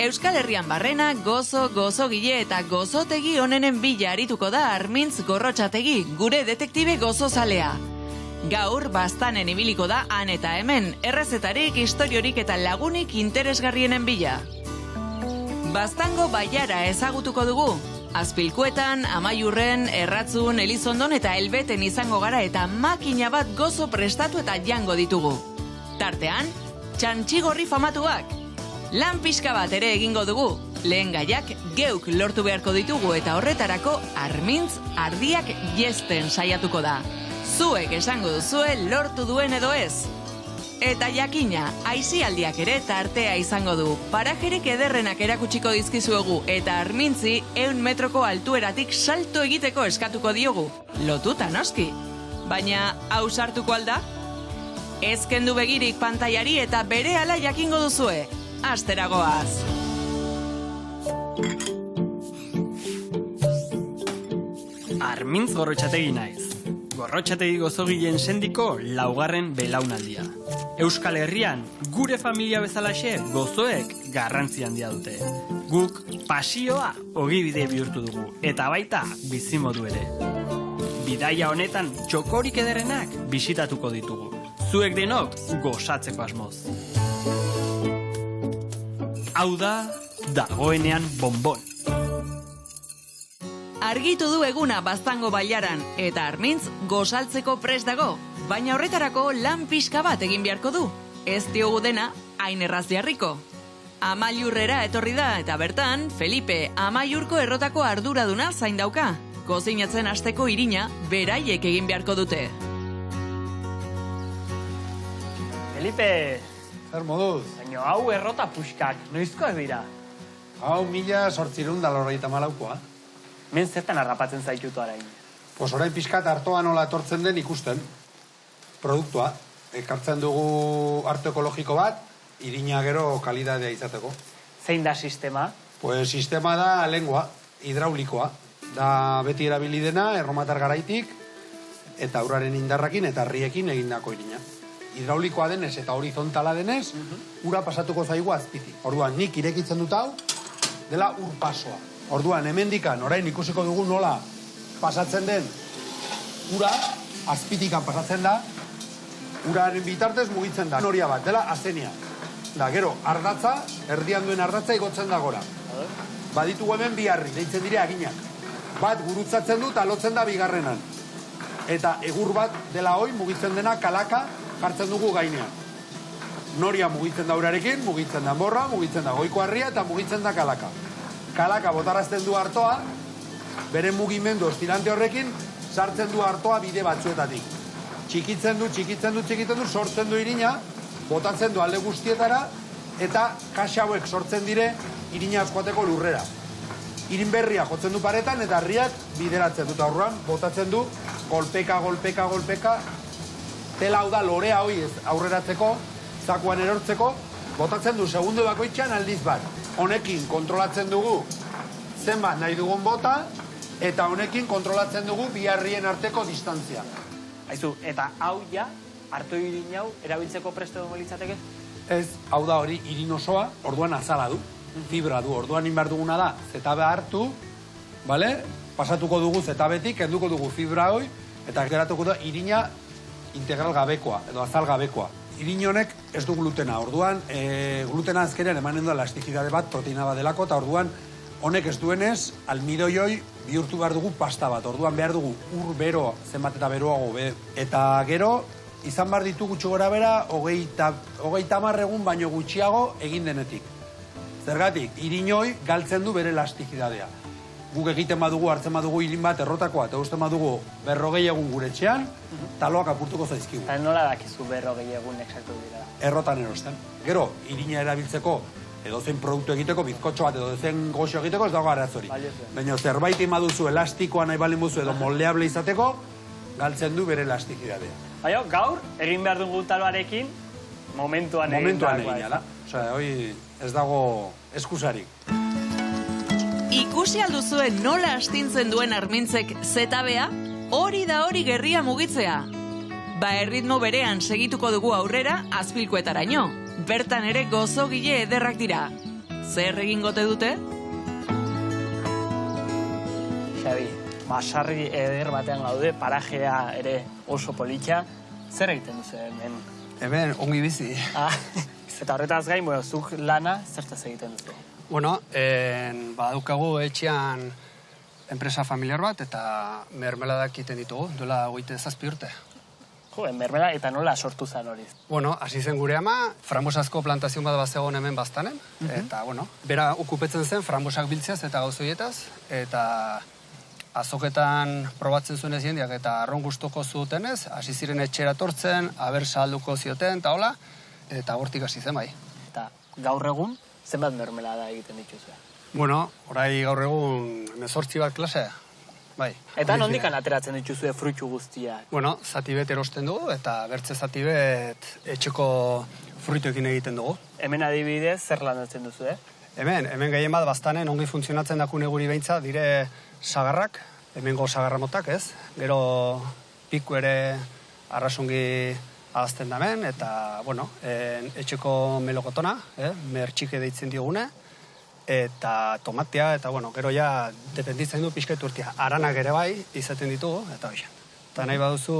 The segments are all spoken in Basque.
Euskal Herrian barrena, gozo, gozogile eta gozotegi onenen bila arituko da Armintz Gorrotxategi, gure detektibe gozozalea. Gaur, Baztanen ibiliko da han eta hemen, errezetarik, historiorik eta lagunik interesgarrienen bila. Baztango baiara ezagutuko dugu. Azpilkuetan, Amaiurren, Erratzun, Elizondon eta Elbeten izango gara eta makina bat gozo prestatu eta jango ditugu. Tartean, txantxigorri famatuak. Lan pixka bat ere egingo dugu. Lehen gaiak geuk lortu beharko ditugu eta horretarako Armintz ardiak jesten saiatuko da. Zuek esango duzue lortu duen edo ez. Eta jakina, aisialdiak ere tartea izango du. Parajerik ederrenak erakutsiko dizkizuegu eta Armintzi 100 metroko altueratik salto egiteko eskatuko diogu. Lotuta noski. Baina hau sartuko alda? Ez kendu begirik pantailari eta berehala jakingo duzue. Asteragoaz. Armintz Gorrotxategi naiz. Gorrotxategi gozogileen sendiko laugarren belaunaldia. Euskal Herrian, gure familia bezalaxe gozoek garrantzi handia dute. Guk pasioa ogibide bihurtu dugu, eta baita bizimodu ere. Bidaia honetan txokorik ederrenak bisitatuko ditugu. Zuek denok gozatzeko asmoz. Hau da, dagoenean bonbon. Argitu du eguna Baztango bailaran eta Armintz gozaltzeko prest dago, baina horretarako lan pixka bat egin beharko du. Ez diogu dena, hain erraz jarriko. Amaiurrera etorri da eta bertan, Felipe Amaiurko errotako arduraduna zain dauka. Kozinatzen hasteko irina beraiek egin beharko dute. Felipe! Zer moduz? Baina hau errota puxkak, noizkoak dira? Hau 1894koa. Men zertan harrapatzen zaitutu arain. Pues orain pixkat hartoa nola etortzen den ikusten. Produktua. Ekartzen dugu harto ekologiko bat, irina gero kalidadea izateko. Zein da sistema? Pues sistema da lengua, hidraulikoa. Da beti erabili dena, erromatar garaitik, eta uraren indarrakin eta harriekin egindako irina. Hidraulikoa denez eta horizontala denez, ura pasatuko zaigu azpiti. Orduan, nik irekitzen dut hau, dela ur pasoa. Orduan, hemendikan, orain ikusiko dugu nola pasatzen den ura, azpitikan pasatzen da, uraren bitartez mugitzen da. Noria bat, dela azenia. Da, gero, ardatza, erdian duen ardatza igotzen da gora. Baditugu hemen bi harri, deitzen dire aginak. Bat gurutzatzen dut, alotzen da bigarrenan. Eta egur bat dela hoi mugitzen dena kalaka jartzen dugu gainean. Noria mugitzen da urarekin, mugitzen da morra, mugitzen da goiko harria eta mugitzen da kalaka. Kalaka botarazten du hartoa, bere mugimendu estirante horrekin, sartzen du hartoa bide batzuetatik. Txikitzen du, sortzen du irina, botatzen du alde guztietara, eta kaxa hauek sortzen dire irina askoateko lurrera. Irin berria jotzen du paretan, eta harriak bideratzen dut aurran, botatzen du, golpeka, tela hau da lorea hoi aurreratzeko, zakuan erortzeko, botatzen du segundu bakoitzean aldiz bat. Honekin kontrolatzen dugu zenbat nahi dugun bota, eta honekin kontrolatzen dugu bi harrien arteko distantzia. Aizu, eta hau ja, harto irin hau, erabiltzeko preste dugu litzateke? Ez, hau da hori irin osoa, orduan azala du, fibra du, orduan inbar duguna da, zetabe hartu, bale? Pasatuko dugu zetabetik, kenduko dugu fibra hoi, eta geratuko da irina integral gabekoa, edo azal gabekoa. Irin honek ez du glutena, orduan glutena azkenean emanen da elastikidade bat, proteina bat delako, eta orduan honek ez duenez, almidoi hoi bihurtu behar dugu pasta bat, orduan behar dugu ur bero, zenbat eta beroago be. Eta gero, izan behar ditu gutxo gora bera, 30 egun baino gutxiago egin denetik. Zergatik, irin hoi galtzen du bere elastikidadea. Guk egiten badugu, hartzen badugu irin bat errotakoa, eta usten badugu 40 egun gure etxean, taloak apurtuko zaizkigu. Eta nola dakizu 40 egun eksaktu dira? Errotan erosten. Gero, irina erabiltzeko, edozein produktu egiteko, bizkotxo bat, edozein goxo egiteko, ez dago aratzori. Baina zerbait imaduzu elastikoa nahi balin buzu edo moldeable izateko, galtzen du bere elastikidadea. Baina, gaur, egin behar dugu taloarekin, momentuan egin ala. Osea, hoi ez dago eskusarik. Ikusi alduzuen nola astintzen duen Armintzek zetabea? Hori da hori gerria mugitzea. Ba erritmo berean segituko dugu aurrera azpilkuetaraino. Bertan ere gozogile ederrak dira. zer egingote dute? Xabi, basarri eder batean gaude, parajea ere oso politxa. Zer egiten duzu hemen? Hemen, ongi bizi. Eta horretaz gain, zuk lana zertaz egiten duzu? Bueno, badukagu etxean enpresa familiar bat eta mermeladak egiten ditugu, duela 27 urte. Jo, mermela eta nola sortu zen hori? Bueno, hasi zen gure ama, frambosazko plantazion bat bazegoen hemen baztanen, eta, bueno, bera okupetzen zen frambosak biltzeaz eta gauzoietaz, eta azoketan probatzen zuen ez jendiak eta arron gustoko zutenez, hasi ziren etxera tortzen, aber salduko zioten, eta hola, eta hortik hasi zen bai. Eta gaur egun, zenbat mermela da egiten dituzue? Bueno, orai gaur egun 18 bat klase, bai. Eta nondikan ateratzen dituzue fruitu guztiak? Bueno, zati bet erosten dugu, eta bertze zati bet etxeko fruituekin egiten dugu. Hemen adibidez, zer landatzen duzu, Hemen gehien bat baztanen ongi funtzionatzen dakune guri beintza, dire sagarrak, hemengo sagarramotak, ez? Gero piku ere arrasongi ahazten damen, eta, bueno, etxeko melokotona, mertxike deitzen diogune, eta tomatea, eta, bueno, gero ja dependitzen du pixketu urtia. Aranak ere bai, izaten ditugu, eta hoxe. Eta nahi baduzu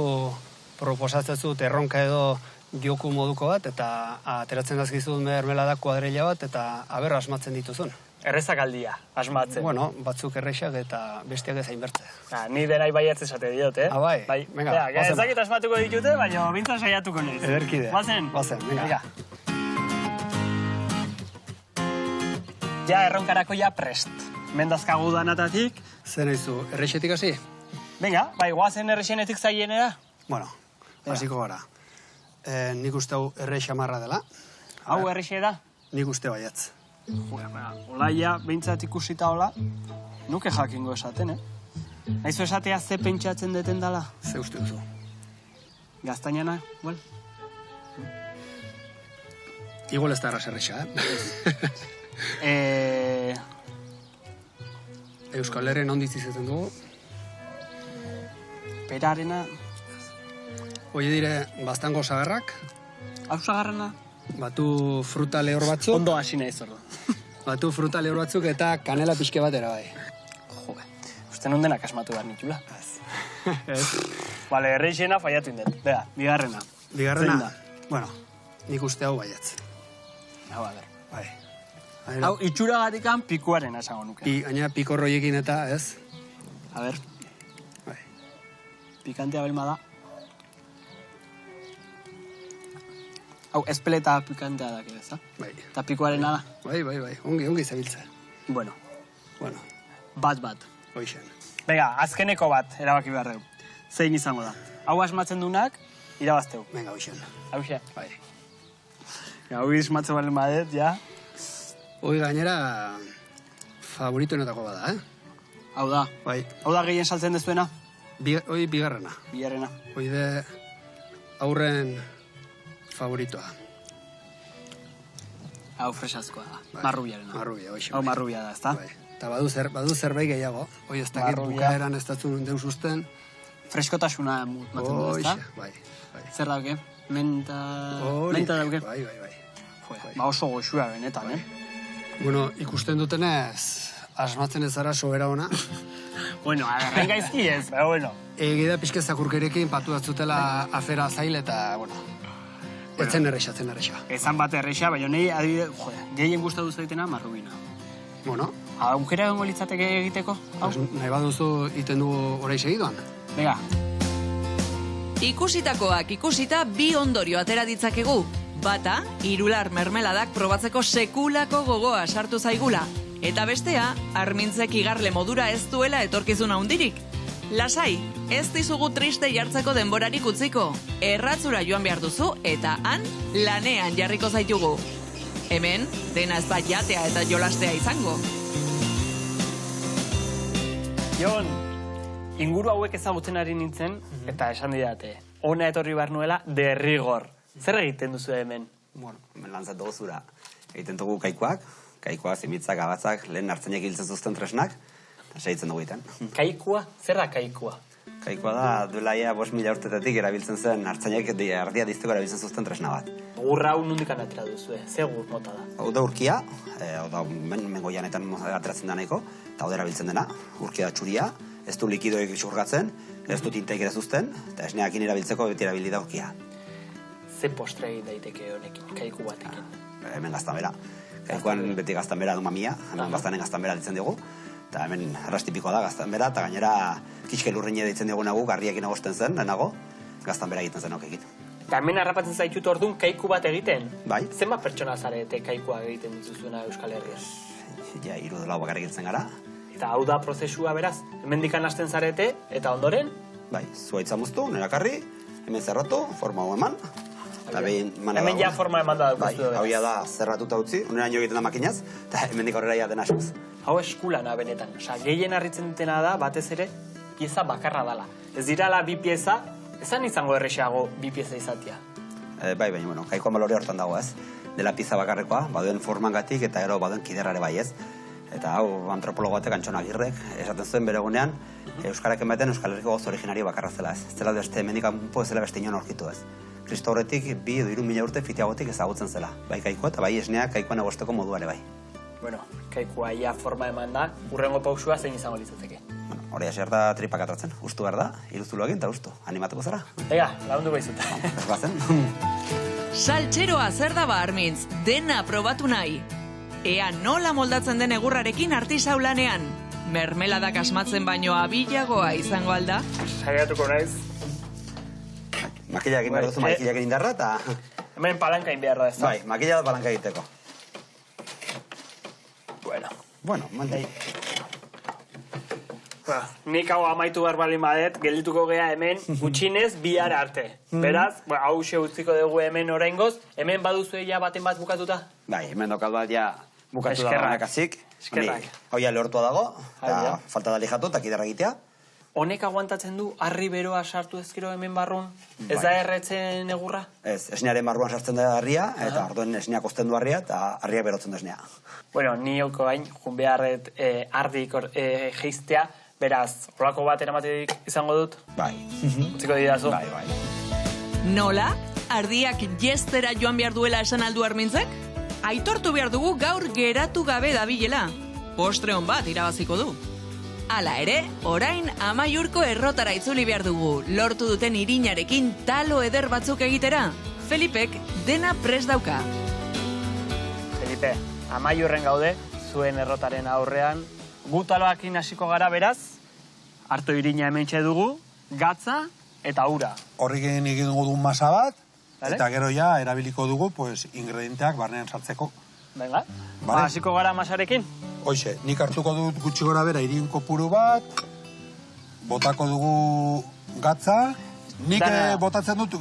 proposatzen zut erronka edo dioku moduko bat, eta ateratzen dazkizun mermelada kuadrilla bat, eta aber asmatzen dituzun. Errezak aldia, asmatzen. Bueno, batzuk errexak eta bestiak ezain bertze. Ni denai baiatz esate diot, bai, venga. Ezakit asmatuko ditute, baina bintzan saiatuko nez. Ederkide. Bazen, venga. Ja, erronkarako ja prest. Mendazkagu danatatik. Zer nahizu, errexetik hasi? Venga, bai, guazen errexenetik zaienera. Bueno, hasiko gara. Nik uste hau errexe amarra dela. Hau errexe da? Nik uste baiatz. Olaia, behintzat ikusita hola, nuke jakingo esaten, Naizu esatea ze pentsatzen deten dala? Ze uste duzu? Gaztainana, well? Igual ez da erraz errexa, Euskal Herren ondiz izaten dugu. Perarena. Oie dire, baztango sagarrak. Hau sagarrena? Batu fruta lehor batzuk. Ondo hasi nahi zordo. Batu fruta lehor batzuk eta kanela pixke batera bai. Jo, uste nondenak asmatu behar nitula. Bale, erreixena faiatu inden. Bea, bigarrena. Bigarrena? Bueno, nik uste hau baiatz. Hau, a ber. Bai. Hau, itxuragatikan pikuaren esango nuke. Gaina pikorroiekin eta, ez? A ber. Bai. Pikantea belma da. Hau, espeleta pikantea da, ez da? Bai. Eta pikuarena da? Bai. Ongi zabiltza. Bueno. Bat. Hoixen. Venga, azkeneko bat, erabaki behar dugu. Zein izango da. Hau asmatzen dunak, irabazteu. Venga, hoixen. Hauxe? Bai. Hau izmatzen balen badet, ja. Hoi gainera, favoritoenetako bada, Hau da. Bai. Hau da gehien saltzen dezuena? Hoi bigarrena. Bigarrena. Hoi de aurren favoritoa. Hau fresazkoa da. Bai. Marrubiarena. Marrubia, hoxe. Hau marrubia da, ezta? Bai. Eta badu zerbait gehiago. Hoi ez dakit bukaeran ez datzun deus usten. Freskotasuna maten du, ezta? Bai. Zer dauke? Menta dauke? Bai. Ba oso goxua benetan, Bueno, ikusten dutenez, asmatzen ez zara sobera ona. Bueno, agarren gaizki ez, pero bueno. Egida pixke zakurkerekin patu datzutela afera zail eta, bueno, etzen errexa. Ezan bat errexa, baina nahi, adibide, gehien gustatu zaitena marrubina. Bueno. Aukera egongo litzateke egiteko? Nahi baduzu iten dugu orai segidoan. Venga. Ikusitakoak ikusita bi ondorio atera ditzakegu. Bata, irular mermeladak probatzeko sekulako gogoa sartu zaigula. Eta bestea, Armintzek igarle modura ez duela etorkizuna handirik. Lasai, ez dizugu triste jartzeko denborarik utziko. Erratzura joan behar duzu eta han lanean jarriko zaitugu. Hemen, dena ez da jatea eta jolastea izango. Jon, inguru hauek ezagutzen ari nintzen, eta esan didate, ona etorri behar nuela derrigor. Zer egiten duzu hemen? Bueno, hemen lantzat dugu zura. Egiten dugu kaikuak, zimitzak, abatzak, lehen hartzainak hiltzen zuzten tresnak, eta segitzen dugu egiten. Kaikua? Zer da kaikua? Kaikua da, duela ia 5.000 urtetetik erabiltzen zen hartzainak ardia dizteko erabiltzen zuzten tresna bat. Urra hau nondikan atera duzu, ze gur mota da? Hau da urkia, mengoianetan ateratzen da nahiko, eta hau erabiltzen dena, urkia txuria, ez du likidoek xurgatzen, ez du tintaik ere zuzten, eta esneakin erabiltzeko beti erabili da urkia. Ze postre egin daiteke honekin, kaiku batekin? Hemen gaztanbera. Kaikuan beti gaztanbera du mamia, hemen gaztanen gaztanbera ditzen dugu, eta hemen arrastipikoa da gaztanbera, eta gainera kitxke lurrine ditzen dugu nagu, garriekin agosten zen, lehenago, gaztanbera egiten zen okekit. Eta hemen harrapatzen zaitut orduan kaiku bat egiten? Bai. Zenbat pertsona zarete kaikua egiten dituzuena Euskal Herrian? Ja, 3 bakarrik hiltzen gara. Eta hau da prozesua beraz, hemendikan hasten zarete, eta ondoren? Bai, zuaitza muztu, nerakarri, hemen zerratu, forma hau eman. Hemen ja forma eman da daukustu. Bai, hau da zerratuta utzi, uneraino egiten da makinaz, eta hemendik aurrera ja dena askuz. Hau eskulana benetan, gehien harritzen dutena da, batez ere, pieza bakarra dala. Ez dirala 2 pieza, ezan izango errexeago 2 pieza izatea. Bai, baina, kaikoan balore hortan dago ez. Dela pieza bakarrekoa, baduen formangatik eta gero baduen kiderrare bai ez. Eta hau, antropologo batek Antxon Agirrek, esaten zuen bere egunean, Euskarak ematen Euskal Herriko gozo originario bakarra zela ez. Zela beste, hemendik kanpo ez zela beste inon aurkitu ez. Kristo horretik, 2 edo 3 mila urte fitiagotik ezagutzen zela. Bai kaikoa eta bai esneak kaikoan egosteko moduare bai. Bueno, kaikua ia forma eman da, urrengo pausua zein izango litzateke. Bueno, hori hasier da tripak atratzen. Ustu behar da, iruzulu egin eta ustu. Animatuko zara? Ega, lagundu baizuta. Ez bazen? Saltxeroa zer da armintz, dena probatu nahi. Ea nola moldatzen den egurrarekin artisau lanean. Mermeladak asmatzen baino abilagoa izango alda. Saiatuko naiz. Makila egin behar duzu makila egin indarra eta... Hemen palanka behar da ez da. Bai, makila da palanka egiteko. Bueno, mandai. Nik hau amaitu behar balin badet, geldituko gea hemen gutxinez bihar arte. Beraz, hau utziko dugu hemen oraingoz, hemen baduzu ja baten bat bukatuta? Bai, hemen dokal bat ja bukatu da honekazik. Eskerrak. Hau ja lehortua dago, eta falta da lijatu eta kiderra egitea. Honek aguantatzen du, harri beroa sartu ezkero hemen barrun? Ez da erretzen egurra? Ez, esnearen barruan sartzen da harria, eta orduen esneak ozten du harria, eta harria berotzen du esnea. Bueno, ni hoko hain, jun beharret ardik geiztea, beraz, holako bat eramatetik izango dut? Bai. Utziko didazu? Bai, bai. Nola? Ardiak jestera joan behar duela esan aldu armintzek? Aitortu behar dugu gaur geratu gabe dabilela. Postre hon bat irabaziko du. Hala ere, orain Amaiurko errotara itzuli behar dugu, lortu duten irinarekin talo eder batzuk egitera. Felipek dena prest dauka. Felipe, Amaiurren gaude, zuen errotaren aurrean, gu taloakin hasiko gara beraz, hartu irina hementxe dugu, gatza eta ura. Horrekin egin dugu masa bat, Vale. eta gero ja erabiliko dugu ingredienteak barnean sartzeko. Venga, Vale. hasiko gara masarekin? Hoize, nik hartuko dut gutxi gora bera irin kopuru bat, botako dugu gatza, nik botatzen dut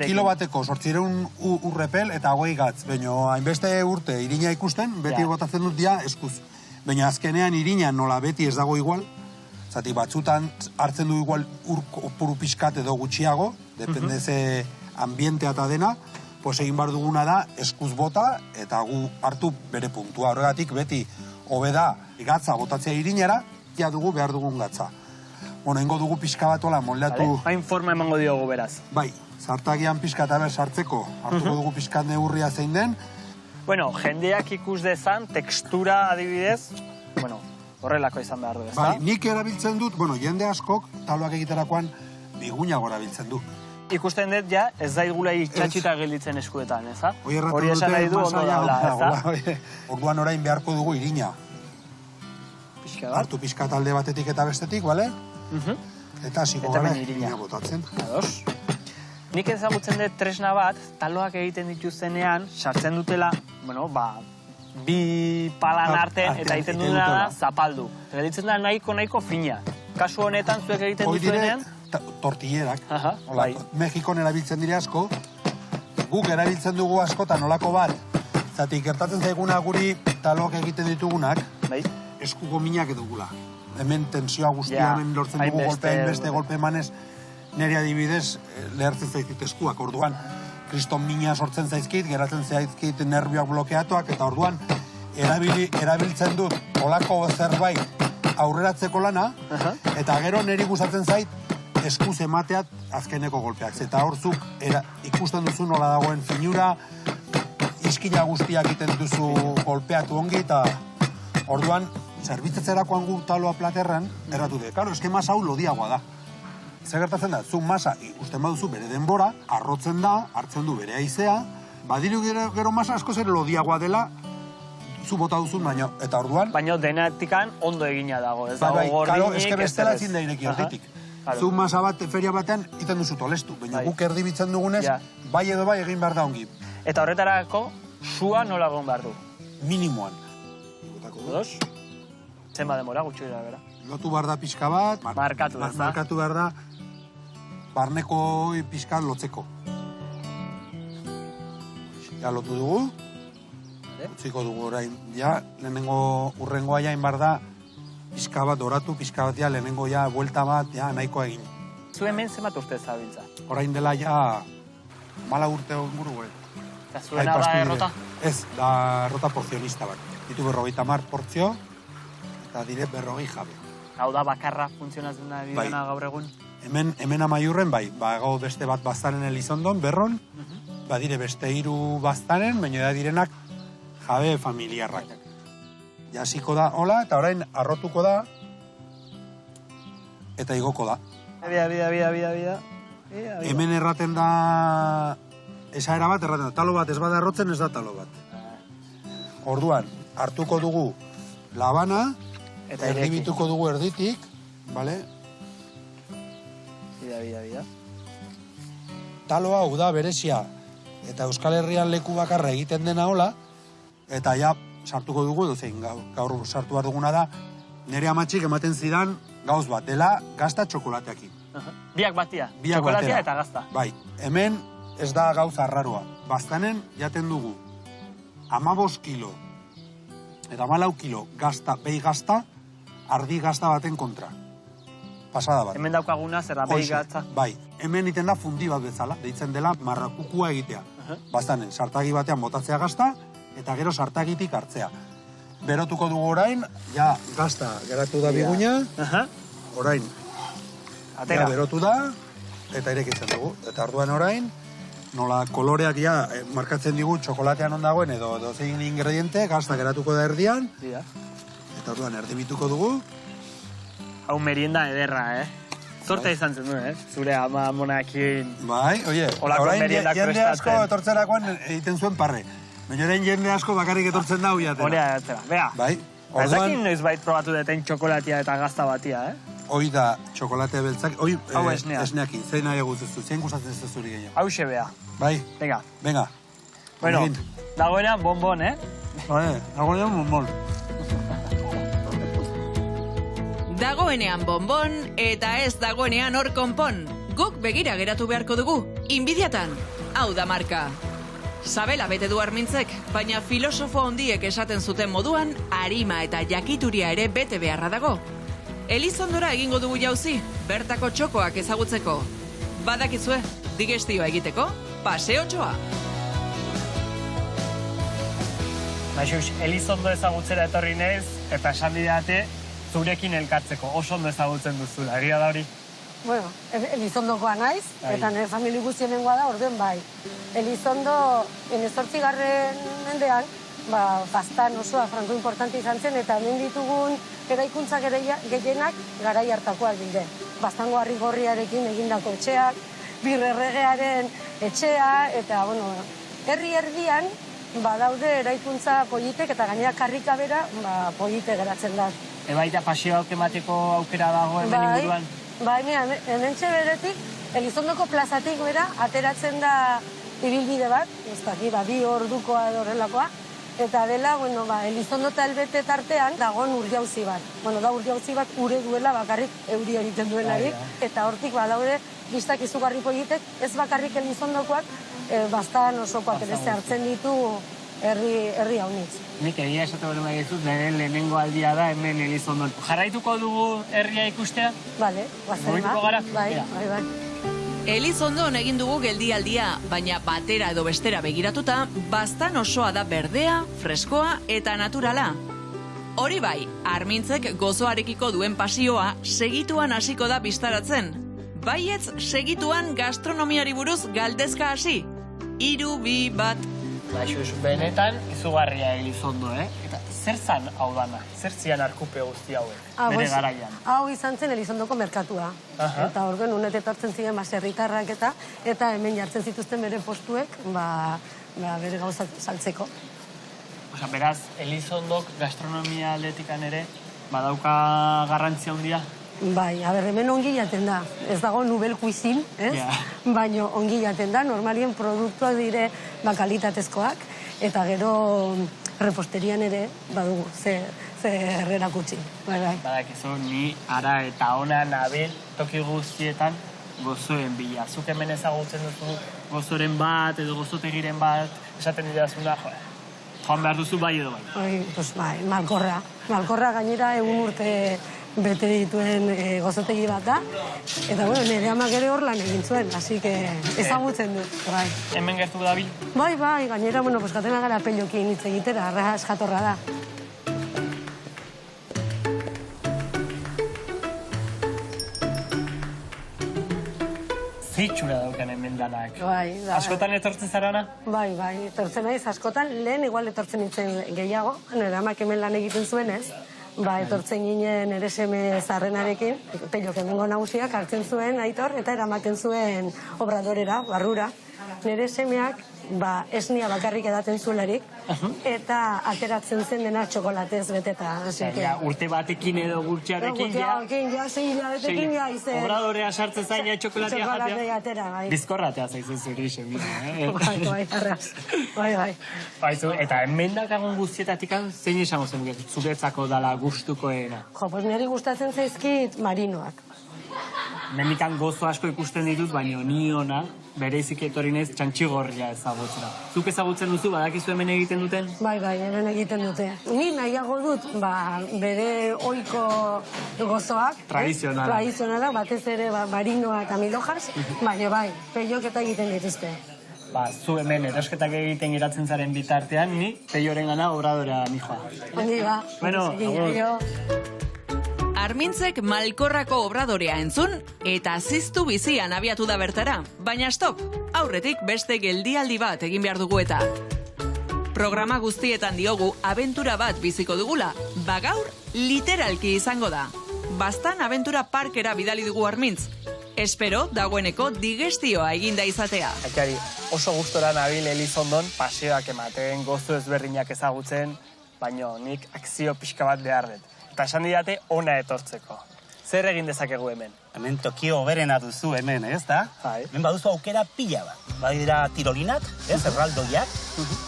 kilo bateko 800 urrepel eta 20 gatz, baina hainbeste urte irina ikusten, beti botatzen dut dia eskuz. Baina azkenean irina nola beti ez dago igual, zati batzutan hartzen du igual kopuru pixkat edo gutxiago, depende ze ambientea eta dena, pues egin bar duguna da eskuz bota eta gu hartu bere puntua. Horregatik beti hobe da gatza botatzea irinera, ja dugu behar dugun gatza. Bueno, ingo dugu pixka bat ola moldatu... Hain forma emango diogu beraz. Bai, zartagian pixka eta sartzeko, hartuko dugu pixka neurria zein den. Bueno, jendeak ikus dezan, tekstura adibidez, bueno, horrelako izan behar du, ez da? Bai, nik erabiltzen dut, bueno, jende askok taloak egiterakoan bigunago erabiltzen du. Ikusten dut ja, ez da igula itxatxita gelditzen eskuetan, ez da? Hori esan nahi du ondo daula, ez da? Orduan orain beharko dugu irina. Hartu pixka talde batetik eta bestetik, bale? Eta hasiko gara irina botatzen. Ados. Nik ezagutzen dut tresna bat, taloak egiten dituztenean, sartzen dutela, bueno, bi palan arten eta egiten dutela da zapaldu. Gelditzen da nahiko fina. Kasu honetan zuek egiten duzuenean? Tortillerak. Bai. Mexikon erabiltzen dire asko, guk erabiltzen dugu asko eta nolako bat. Zatik, gertatzen zaiguna guri taloak egiten ditugunak, eskuko minak edugula. Hemen tensioa guztia, hemen lortzen dugu golpean, beste golpe emanez, nire adibidez lehertzen zaizkit eskuak. Orduan, kriston mina sortzen zaizkit, geratzen zaizkit nervioak blokeatuak, eta orduan, erabiltzen dut olako zerbait aurreratzeko lana, eta gero niri gustatzen zait, eskuz emateat azkeneko golpeak. Eta horzuk ikusten duzu nola dagoen finura, pizkina guztiak egiten duzu kolpeatu ongi, eta orduan, zerbitzatzerakoan gu taloa platerran, erratu de. Karo, eske masa hau lodiagoa da. Zer gertatzen da, zu masa ikusten baduzu bere denbora, arrotzen da, hartzen du bere haizea, badiru gero masa asko zer lodiagoa dela, zu bota duzun baino, eta orduan... Baina denatikan ondo egina dago, ez dago gordinik... Karo, eske bestela ezin da ireki erditik. Zu masa bat, feria batean, iten duzu tolestu, baina guk erdibitzen dugunez, bai edo bai egin behar da ongi. Eta horretarako, sua nola egon behar du? Minimoan. Dos? Zenba demora, gutxi dira, bera? Lotu behar da pixka bat, markatu behar da, barneko pixka lotzeko. Ja, lotu dugu. Utziko dugu orain. Ja, lehenengo urrengoa jain behar da, pixka bat doratu, pixka bat ja, lehenengo ja, buelta bat, ja, nahiko egin. Zu hemen zenbat urte zabiltza? Orain dela ja, 4 urte inguru, Eta zuena da errota? Ez, da errota porzionista bat. Ditu 50 portzio, eta dire 40 jabe. Hau da bakarra funtzionatzen da dena gaur egun? Hemen amaiurren, bai, gau beste bat baztaren Elizondon, berron, badire beste 3 baztaren, baina da direnak jabe familiarrak. Jasiko da, hola, eta orain arrotuko da, eta igoko da. Bida. Hemen erraten da, esaera bat erraten da, talo bat ez bada errotzen ez da talo bat. Orduan, hartuko dugu labana, eta erdibituko dugu erditik, bale? Bida. Talo hau da berezia, eta Euskal Herrian leku bakarra egiten dena hola, eta ja sartuko dugu, dozein, gaur sartu behar duguna da, nire amatxik ematen zidan gauz bat, dela gazta txokolateakin. Biak batia, txokolatea eta gazta. Bai, hemen ez da gauz arraroa. Baztanen jaten dugu 15 kilo eta 14 kilo gazta, behi gazta, ardi gazta baten kontra. Pasada bat. Hemen daukaguna zer da behi gazta. Bai, hemen iten da fundi bat bezala, deitzen dela marrakukua egitea. Baztanen, sartagi batean botatzea gazta, eta gero sartagitik hartzea. Berotuko dugu orain, ja gazta geratu da biguina, orain, ja berotu da, eta irekitzen dugu. Eta orduan orain, nola koloreak ja markatzen digu txokolatean ondagoen edo zein ingrediente, gazta geratuko da erdian, eta orduan erdibituko dugu. Hau merienda ederra, Zorta izan zen du, Zure ama monakin... Bai, oie, orain jende asko etortzerakoan egiten zuen parre. Baina jende asko bakarrik etortzen da huiatera. Horea etortzera, bea. Bai, orduan... Ezakin noiz bait probatu deten txokolatia eta gazta batia, Hoi da txokolatea beltzak, hoi esneakin, zein nahi eguzuzu, zein gustatzen ez zuri gehiago. Hau bea. Bai. Venga. Bueno, dagoenean bonbon, Dagoenean bonbon. Dagoenean bonbon eta ez dagoenean hor konpon. Guk begira geratu beharko dugu, inbidiatan. Hau da marka. Sabela bete du Armintzek, baina filosofo handiek esaten zuten moduan, arima eta jakituria ere bete beharra dago. Elizondora egingo dugu jauzi, bertako txokoak ezagutzeko. Badakizue, digestioa egiteko, paseotxoa. Baixuz, Elizondo ezagutzera etorri naiz, eta esan didate, zurekin elkartzeko, oso ondo ezagutzen duzula, egia da hori? Bueno, Elizondokoa naiz, eta nire familia guztienengoa da, orduen bai. Elizondo, 18. mendean, Baztan osoa franko importante izan zen, eta hemen ditugun eraikuntza gehienak garai hartakoak dire. Baztango Harrigorriarekin egindako etxeak, Birrerregearen etxea, eta, bueno, herri erdian, badaude eraikuntza politek, eta gainera karrika bera, polite geratzen da. Ebaita pasioak emateko aukera dago hemen inguruan? Bai, hemen beretik, Elizondoko plazatik bera, ateratzen da ibilbide bat, ez daki, 2 ordukoa edo horrelakoa, eta dela, bueno, Elizondo eta Elbete tartean dagoen urjauzi bat. Bueno, da urjauzi bat ure duela bakarrik euri egiten duelarik, eta hortik badaude biztak izugarri politek, ez bakarrik Elizondokoak, Baztan osokoak ere hartzen ditu herri haunitz. Nik egia esatu bero maigizut, lehenengo aldia da hemen Elizondon. Jarraituko dugu herria ikustea? Bale, guazena. Gara? Bai. Elizondon egin dugu geldialdia, baina batera edo bestera begiratuta, Baztan osoa da berdea, freskoa eta naturala. Hori bai, Armintzek gozoarekiko duen pasioa segituan hasiko da bistaratzen. Baietz segituan gastronomiari buruz galdezka hasi. 3, 2, 1... Benetan, izugarria Elizondo, Eta zer zan hau dana? Zer zian arkupe guzti hauek, bere garaian? Hau izan zen Elizondoko merkatua. Eta orduan unet etortzen ziren baserritarrak eta hemen jartzen zituzten bere postuek, bere gauzak saltzeko. Beraz, Elizondok gastronomia aldetikan ere, badauka garrantzia handia? Bai, hemen ongi jaten da. Ez dago Nouvelle Cuisine, ez? Baina ongi jaten da, normalien produktuak dire kalitatezkoak, eta gero reposterian ere, badugu, ze herrerak utzi. Badakizu, ni ara eta ona nabil toki guztietan gozoen bila. Zuk hemen ezagutzen duzu gozoren bat edo gozotegiren bat, esaten didazuna, joan behar duzu bai edo bai. Bai, Malkorra. Malkorra gainera egun urte bete dituen gozotegi bat da. Eta, nire amak ere hor lan egin zuen, así que ezagutzen dut. Hemen gertu dabil? Bai, gainera, katena gara pellokin hitz egitera, arras jatorra da. Zitxura dauken hemen danak. Bai. Askotan etortzen zarana? Bai, etortzen naiz askotan, lehen igual etortzen nintzen gehiago, nire amak hemen lan egiten zuenez, etortzen ginen ere seme zarrenarekin, Pellok hemengo nagusiak hartzen zuen Aitor, eta eramaten zuen obradorera, barrura. Nire semeak esnia bakarrik edaten zuelarik, eta ateratzen zen dena txokolatez beteta. Urte batekin edo gurtxarekin, zein hilabetekin, izen. Obradorea sartzen zaina txokolatea jatea? Txokolatea atera, bai. Bizkorratea zaizen zuri, semina, Bai, arras. Bai. Eta hemen dakagun guztietatik zein esango zen zuretzako dala gustukoena? Niri gustatzen zaizkit marinoak. Mendikan gozo asko ikusten ditut, baina ni ona, bereizik etorri naiz txantxigorria ezagutzera. Zuk ezagutzen duzu, badakizu hemen egiten duten? Bai, hemen egiten dute. Ni nahiago dut, bere ohiko gozoak. Tradizionalak, batez ere marinoa eta milojas, baina bai, pelloketa egiten dituzte. Zu hemen erosketak egiten geratzen zaren bitartean, ni pelloren gana obradorea nijoa. Ongi ba. Bueno, agur. Armintzek Malkorrako obradorea entzun eta ziztu bizian abiatu da bertara. Baina stop, aurretik beste geldialdi bat egin behar dugu eta. Programa guztietan diogu abentura bat biziko dugula, gaur literalki izango da. Bastan abentura parkera bidali dugu Armintz. Espero dagoeneko digestioa eginda izatea. Aikari, oso gustora nabil Elizondon paseoak ematen, gozo ezberdinak ezagutzen, baina nik akzio pixka bat behar dut. Eta esan didate ona etortzeko. Zer egin dezakegu hemen? Hemen tokio berena duzu hemen, ez da? Hemen baduzu aukera pila bat. Badira tirolinak, erraldoiak,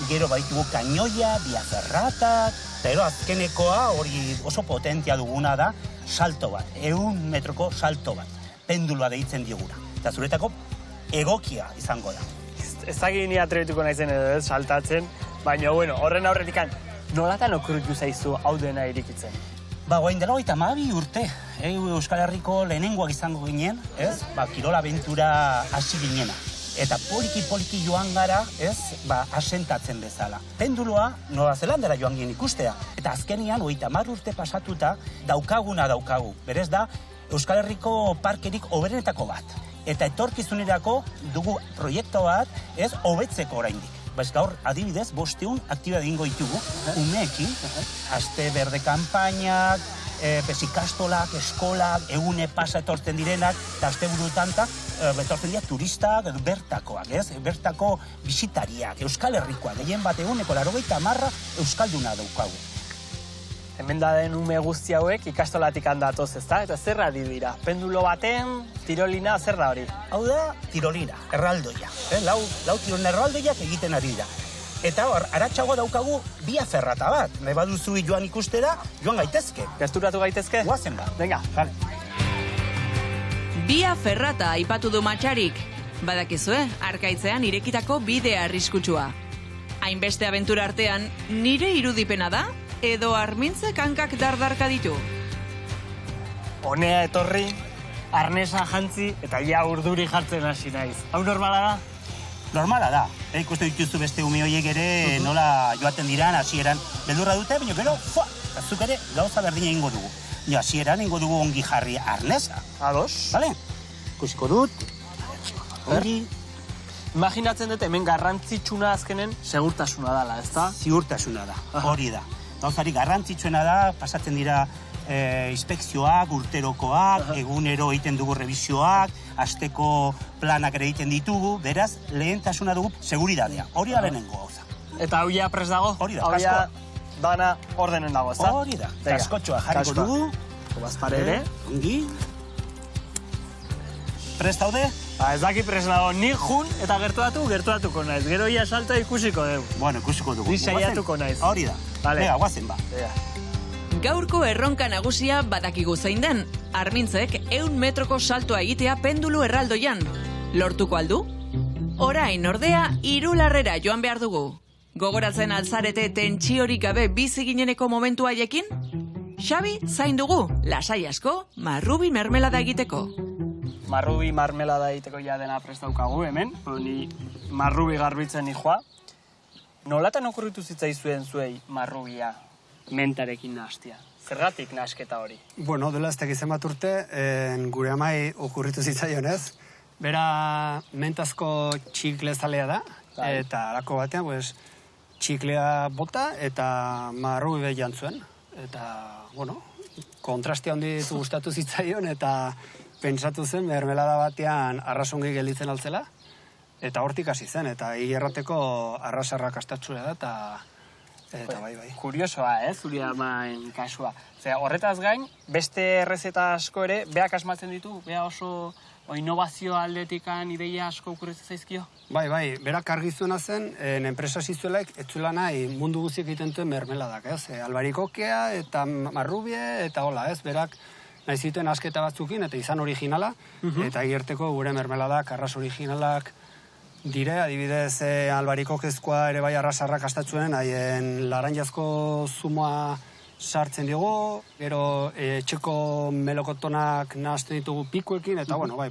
gero baditugu kainoia, biaferratak, eta gero azkenekoa hori oso potentia duguna da, salto bat, 100 metroko salto bat, penduloa deitzen diogura. Eta zuretako egokia izango da. Ezagin ni atrebituko naizen edo ez saltatzen, baina horren aurretikan, nolatan okurritu zaizu hau dena irikitzen? Guain dela 32 urte, Euskal Herriko lehenengoak izango ginen, kirola abentura hasi ginena. Eta poliki joan gara, asentatzen bezala. Penduloa Nueva Zelandera joan ginen ikustea. Eta azkenian, 30 urte pasatuta, daukaguna daukagu. Berez da, Euskal Herriko parkerik hoberenetako bat. Eta etorkizunerako dugu proiektu bat, hobetzeko oraindik. Gaur, adibidez, 500 aktibitate egingo ditugu, umeekin, aste berde kanpainak, ikastolak, eskolak, egune pasa etortzen direnak, eta aste burutan etortzen dira turistak, bertakoak, bertako bisitariak, Euskal Herrikoak, gehien bat eguneko 90% Euskalduna daukagu. Hemen da den ume guzti hauek ikastolatik handatoz, ezta? Eta zer adi dira? Pendulo baten, tirolina, zer da hori? Hau da, tirolina, erraldoia. Lau tirolina erraldoiak egiten ari dira. Eta aratsago daukagu biaferrata bat. Nahi baduzu joan ikustera, joan gaitezke. Gesturatu gaitezke? Guazen ba. Venga, jale. Biaferrata aipatu du Matxarik. Badakizue, Arkaitzean irekitako bide arriskutsua. Hainbeste abentura artean, nire irudipena da? Edo Armintzek hankak dardarka ditu? Honea etorri, arnesa jantzi eta urduri jartzen hasi naiz. Hau normala da? Normala da. Ikuste dituzu beste ume horiek ere nola joaten diran, hasieran beldurra dute, baina gero, azuk ere gauza berdina egingo dugu. Hasieran egingo dugu ongi jarri arnesa. Ados. Bale? Ikusiko dut. Ongi. Imaginatzen dut hemen garrantzitsuna azkenen segurtasuna dela, ezta? Ziurtasuna da, hori da. Gauzari garrantzitsuena da, pasatzen dira inspekzioak, urterokoak, egunero egiten dugu revisioak, asteko planak ere egiten ditugu, beraz, lehentasuna dugu seguridadea. Hori da lehenengo gauza. Eta hau ja prest dago? Hori da, hau ja dana ordenen dago, ezta? Hori da, kaskotxoa jarriko dugu. Bazpare ere. Ongi. Prest daude? Ez daki prest dago, ni jun eta gertuatuko naiz. Gero ia salto ikusiko dugu. Bueno, ikusiko dugu. Ni saiatuko naiz. Hori da. Vale. Venga, guazen ba. Gaurko erronka nagusia badakigu zein den. Armintzek 100 metroko saltoa egitea pendulu erraldoian. Lortuko aldu? Orain ordea Irularrera joan behar dugu. Gogoratzen altzarete tentsiorik gabe bizi gineneko momentu haiekin? Xabi zain dugu, lasai asko, marrubi mermelada egiteko. Marrubi marmelada egiteko ja dena prest daukagu hemen. Ni marrubi garbitzen nijoa. Nolatan okurritu zitzaizuen zuei marrubia mentarekin nahastia? Zergatik nahasketa hori? Bueno, dela ez tekizen bat urte, gure amai okurritu zitzaionez. Bera mentazko txikle zalea da, eta alako batean, txiklea bota eta marrubi behian zuen. Eta, bueno, kontrastia handi gustatu zitzaion, eta pentsatu zen, mermelada batean arrasongi gelditzen altzela, eta hortik hasi zen, eta errateko arrasarrak astatxura da, eta bai. Kuriosoa, zuri amaen kasua. Horretaz gain, beste errezeta asko ere, beak asmatzen ditu, bea oso innovazio aldetikan ideia asko okurritzen zaizkio? Bai, berak argizuena zen, enpresa zizuelaik, etzula nahi mundu guziek egiten duen mermeladak, albarikokea eta marrubie, eta hola, berak nahi zituen asketa batzukin, eta izan originala, eta gerteko gure mermeladak, arras originalak dire, adibidez albarikokezkoa ere bai arrasarrak astatxuen, haien laranjazko zumoa sartzen digu, gero etxeko melokotonak nahazten ditugu pikuekin, eta bueno, bai,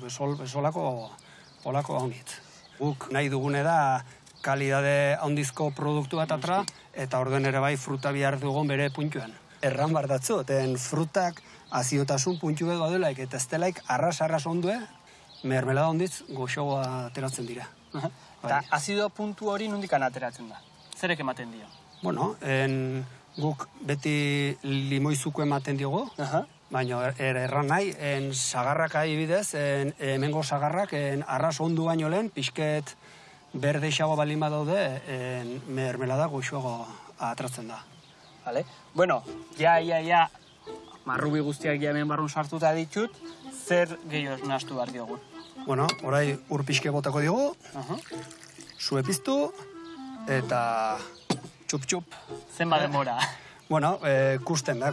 holako haunitz. Guk nahi dugune da kalidade handizko produktu bat atra, eta orduen ere bai fruta bihar dugun bere puntuan. Erran bardatzu, eten frutak aziotasun puntu bat badulaik, eta ez delaik arras ondue, mermelada hondiz goxoa ateratzen dira. Eta azido puntu hori nondikan ateratzen da? Zerek ematen dio? Bueno, guk beti limoizuko ematen diogu, baina erran nahi, sagarrak adibidez, hemengo sagarrak arras ondu baino lehen, pixket berdeixago balima daude, mermelada goxoago atratzen da. Vale. Bueno, ja, marrubi guztiak ja hemen barrun sartuta ditut, zer gehiago nahastu behar diogun? Bueno, orai ur pixke botako diogu, sue piztu, eta txup-txup. Zenba denbora? Bueno, kusten da,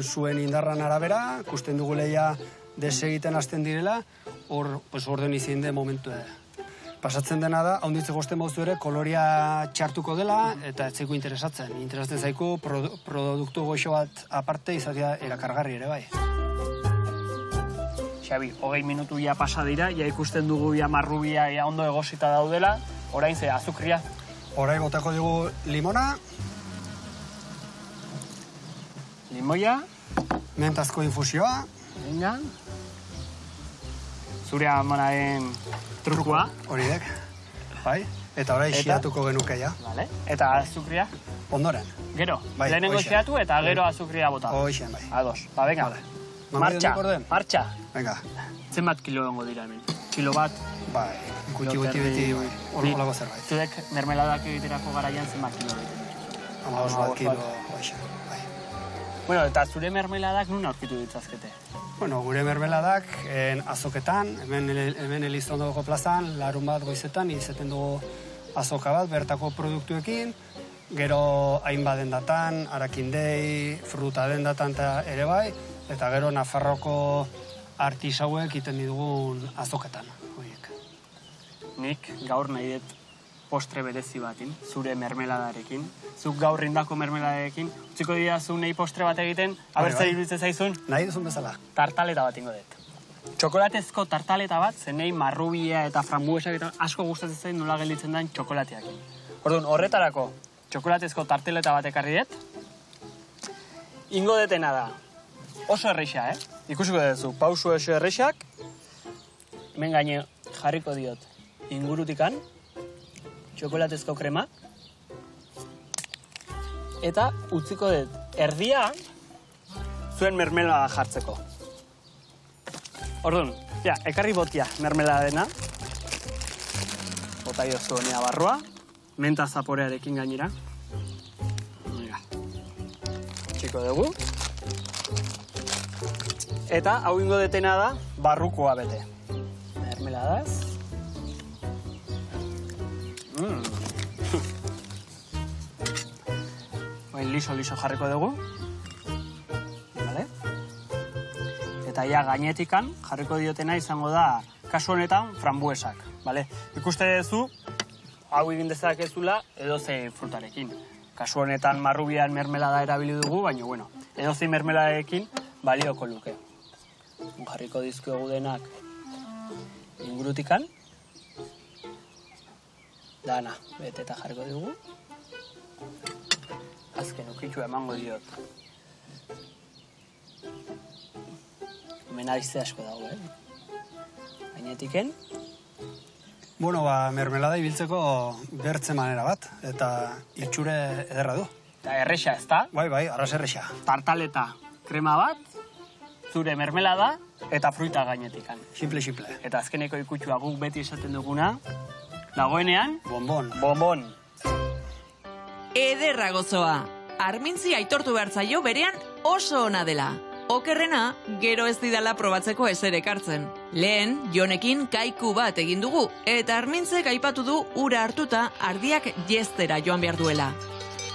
zuen indarran arabera, kusten dugu lehia desegiten hasten direla, hor orden izin den momentu pasatzen dena da, haunditze gozten bauzu ere, koloria txartuko dela, eta etzeko interesatzen. Interesatzen zaiku, produktu goxo bat aparte izatea erakargarri ere bai. Xabi, 20 minutu ja pasa dira, ja ikusten dugu ja marrubia ja ondo egosita daudela, orain ze azukria. Horai botako dugu limona. Limoia. Mentazko infusioa. Venga. Zure amonaren trukua. Hori dek. Bai. Eta orai xiatuko genuke ja. Vale. Eta azukria? Ondoren. Gero. Bai, lehenengo xiatu eta gero azukria bota. Hoixen, bai. Ados. Ba, venga. Vale. Martxa. Venga. Zenbat kilo dongo dira hemen? Kilo bat? Bai. Gutxi beti olako zerbait. Zudek mermeladak egiterako garaian zenbat kilo egiten? 15 kilo. Hoixen. Bueno, eta zure mermeladak nun aurkitu ditzazkete? Bueno, gure mermeladak azoketan, hemen Elizondoko plazan, larun bat goizetan, izaten dugu azoka bat, bertako produktuekin, gero hainbat dendatan, arakindei, fruta dendatan eta ere bai, eta gero Nafarroko artisauek iten dugun azoketan. Nik gaur nahi dut postre berezi batin, zure mermeladarekin, zuk gaur rindako mermeladarekin, utziko dira zu nahi postre bat egiten, abertzea iruditzen zaizun? Nahi duzun bezala. Tartaleta bat ingo dut. Txokolatezko tartaleta bat, zenei marrubia eta frambuesak eta asko gustatzen zain nola gelditzen den txokolateakin. Orduan, horretarako, txokolatezko tarteleta bat ekarri dut, ingo detena da, oso erreixa, Ikusiko duzu, pausu oso erreixak, hemen gaine jarriko diot ingurutikan, txokolatezko krema, eta utziko dut erdia zuen mermelada jartzeko. Orduan, ekarri botia mermeladena, bota iozu honea barroa, menta zaporearekin gainera. Mira, txiko dugu. Eta hau ingo detena da barrukoa bete. Mermeladaz. Oin liso jarriko dugu. Vale? Eta ja gainetikan jarriko diotena izango da, kasu honetan, frambuesak. Vale? Ikuste duzu, hau egin dezakezula edozein frutarekin. Kasu honetan marrubian mermelada erabili dugu, baina bueno, edozein mermeladarekin balioko luke. Jarriko dizkiogu denak ingurutikan. Dana, beteta jarriko dugu. Azken ukitxua emango diot. Hemen aizte asko dago, Gainetiken. Bueno, mermelada ibiltzeko bertze manera bat, eta itxure ederra du. Eta erresa, ez da? Bai, arras erresa. Tartaleta krema bat, zure mermelada eta fruita gainetikan. Simple. Eta azkeneko ikutxua guk beti esaten duguna, dagoenean, bonbon. Ederra gozoa. Armintzi aitortu behar zaio berean oso ona dela. Okerrena, gero ez didala probatzeko ezer ekartzen. Lehen, Jonekin kaiku bat egin dugu, eta Armintzek aipatu du ura hartuta ardiak jestera joan behar duela.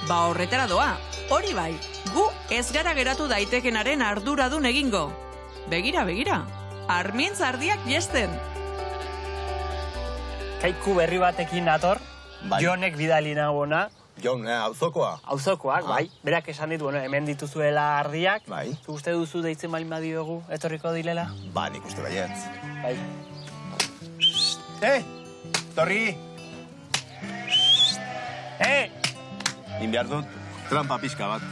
Ba horretara doa, hori bai, gu ez gara geratu daitekenaren arduradun egingo. Begira, Armintz ardiak jesten. Kaiku berri batekin nator, Jonek bidali nagona. Jon, auzokoa? Auzokoak, bai. Berak esan dit, hemen dituzuela ardiak. Bai. Zu uste duzu deitzen balin badiogu, etorriko dilela? Ba, nik uste baietz. Bai. Torri! Nin behar dut, trampa pixka bat.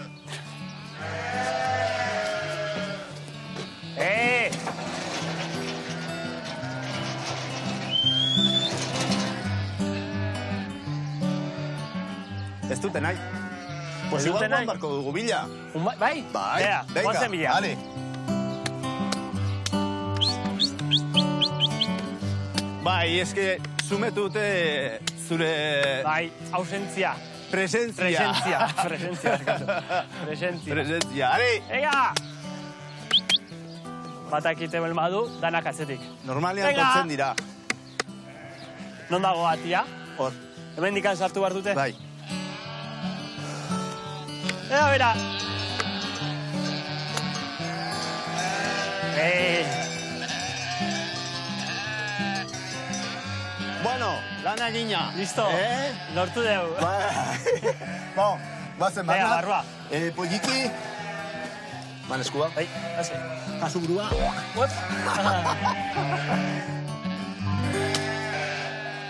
Ez dute nahi. Pues igual Juan barko dugu bila. Bai? Bai, venga, ale. Bai, eske sumetu dute zure... Bai, ausentzia. Presentzia. Presentzia, ale! Ega! Batak ite belmadu, danak atzetik. Normalean totzen dira. Non dago atia? Hor. Hemen dikan sartu behar dute? Bai. Ega, bera! Bueno, lana egina. Listo, lortu dugu. Bon, bazen Ega, barra. barroa. Polliki. Man eskua. Bai, hasi. Kasu burua.